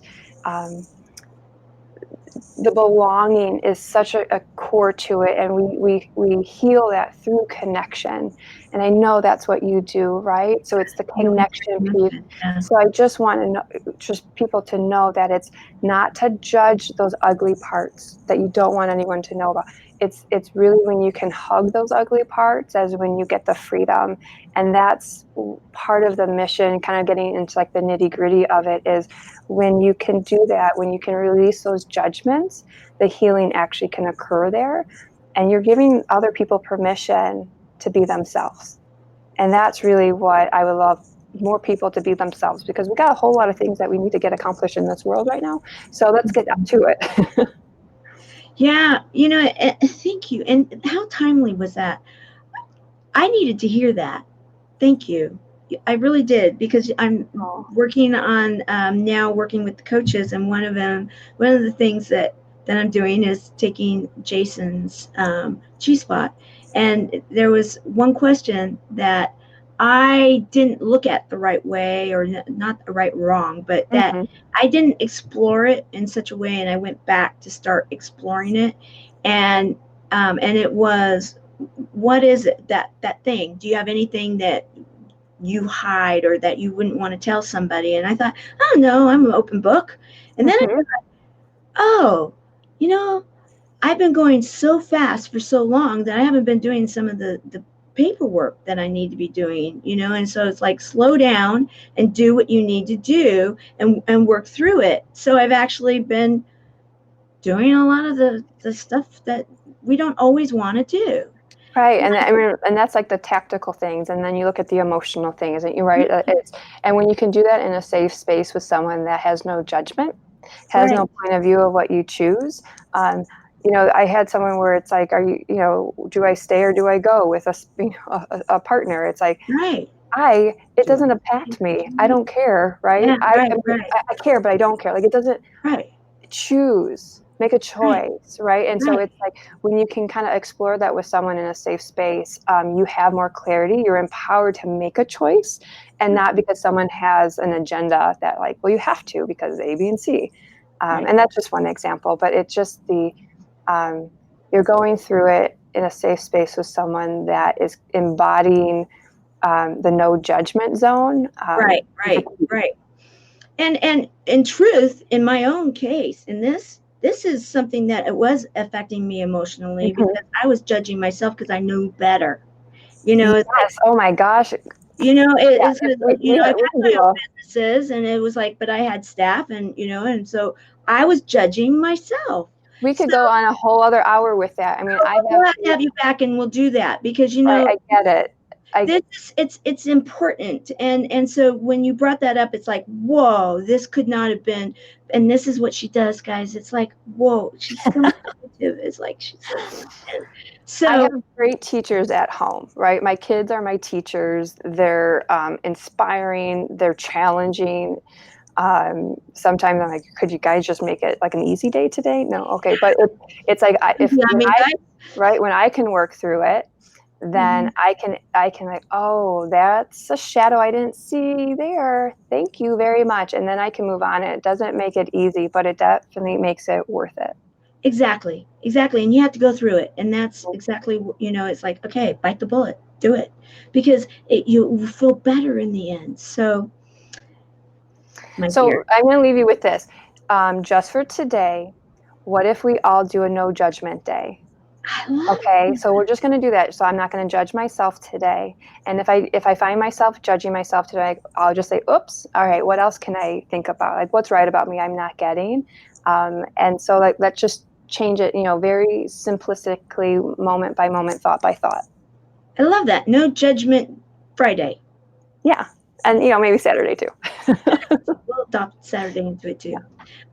The belonging is such a core to it, and we heal that through connection. And I know that's what you do, right? So it's the connection piece. Yeah. So I just want to know, just people to know that it's not to judge those ugly parts that you don't want anyone to know about. It's really when you can hug those ugly parts as when you get the freedom. And that's part of the mission, kind of getting into like the nitty gritty of it, is when you can do that, when you can release those judgments, the healing actually can occur there. And you're giving other people permission to be themselves. And that's really what I would love more people to be themselves, because we got a whole lot of things that we need to get accomplished in this world right now. So let's get up to it. Yeah, thank you. And how timely was that? I needed to hear that. Thank you. I really did, because I'm working on now working with the coaches, and one of the things that I'm doing is taking Jason's G-spot. And there was one question that I didn't look at the right way, or not the right wrong, but that I didn't explore it in such a way, and I went back to start exploring it. And it was, what is it, that thing? Do you have anything that you hide or that you wouldn't want to tell somebody? And I thought, oh no, I'm an open book. And then I thought, oh, I've been going so fast for so long that I haven't been doing some of the paperwork that I need to be doing, and so it's like, slow down and do what you need to do, and work through it. So I've actually been doing a lot of the stuff that we don't always want to do. Right. And I mean, and that's like the tactical things. And then you look at the emotional things, and you right. And when you can do that in a safe space with someone that has no judgment, has no point of view of what you choose. I had someone where it's like, do I stay or do I go with a partner? It's like, Right. it doesn't impact me. I don't care. Right. Yeah, right. I care, but I don't care. Like, it doesn't. Right. Choose, make a choice, right? And so Right. it's like when you can kind of explore that with someone in a safe space, you have more clarity. You're empowered to make a choice, and not because someone has an agenda that, like, well, you have to because A, B, and C. And that's just one example, but it's just you're going through it in a safe space with someone that is embodying the no judgment zone. Right. And in truth, in my own case, in this is something that it was affecting me emotionally, because I was judging myself because I knew better. Yes. Oh my gosh. It's like, I had my own businesses, and it was like, but I had staff, and and so I was judging myself. We could go on a whole other hour with that. I mean, we'll have to have you back, and we'll do that, because I get it. It's important, and so when you brought that up, it's like, whoa, this could not have been. And this is what she does, guys. It's like, whoa, she's so sensitive. It's like she's so sensitive. So I have great teachers at home, right? My kids are my teachers. They're inspiring. They're challenging. Sometimes I'm like, could you guys just make it like an easy day today? No, okay, but it's like when I can work through it, then I can like, oh, that's a shadow I didn't see there. Thank you very much. And then I can move on. It doesn't make it easy, but it definitely makes it worth it. Exactly. And you have to go through it. And that's exactly, it's like, okay, bite the bullet, do it, because you feel better in the end. So I'm going to leave you with this. Just for today, what if we all do a no judgment day? Okay, so we're just going to do that. So I'm not going to judge myself today. And if I find myself judging myself today, I'll just say, oops, all right, what else can I think about? Like, what's right about me I'm not getting? And so, like, let's just change it, very simplistically, moment by moment, thought by thought. I love that. No judgment Friday. Yeah. And, maybe Saturday too. We'll adopt Saturday into it too.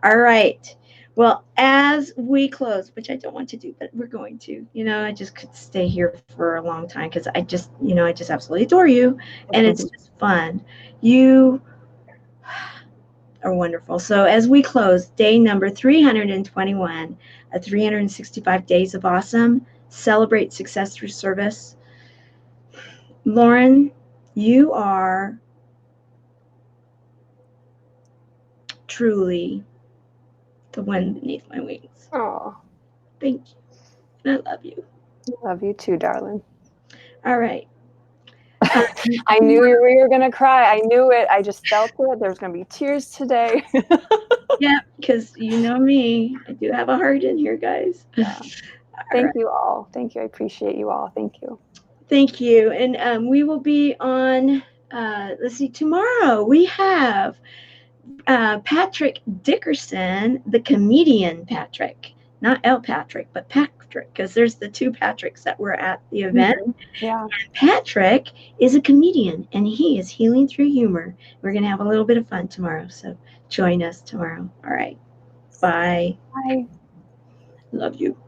All right. Well, as we close, which I don't want to do, but we're going to, I just could stay here for a long time, because I just absolutely adore you, and it's just fun. You are wonderful. So as we close, day number 321 of 365 Days of Awesome, celebrate success through service. Lauren, you are truly the wind beneath my wings. Oh, thank you. And I love you. I love you too, darling. All right. I knew you were going to cry. I knew it. I just felt it. There's going to be tears today. Yeah, because you know me. I do have a heart in here, guys. Yeah. Thank you all. Thank you. I appreciate you all. Thank you. Thank you. And we will be on, let's see, tomorrow we have Patrick Dickerson, the comedian Patrick. Not L. Patrick, but Patrick, because there's the two Patricks that were at the event. Mm-hmm. Yeah. And Patrick is a comedian, and he is healing through humor. We're going to have a little bit of fun tomorrow, so join us tomorrow. All right. Bye. Bye. Love you.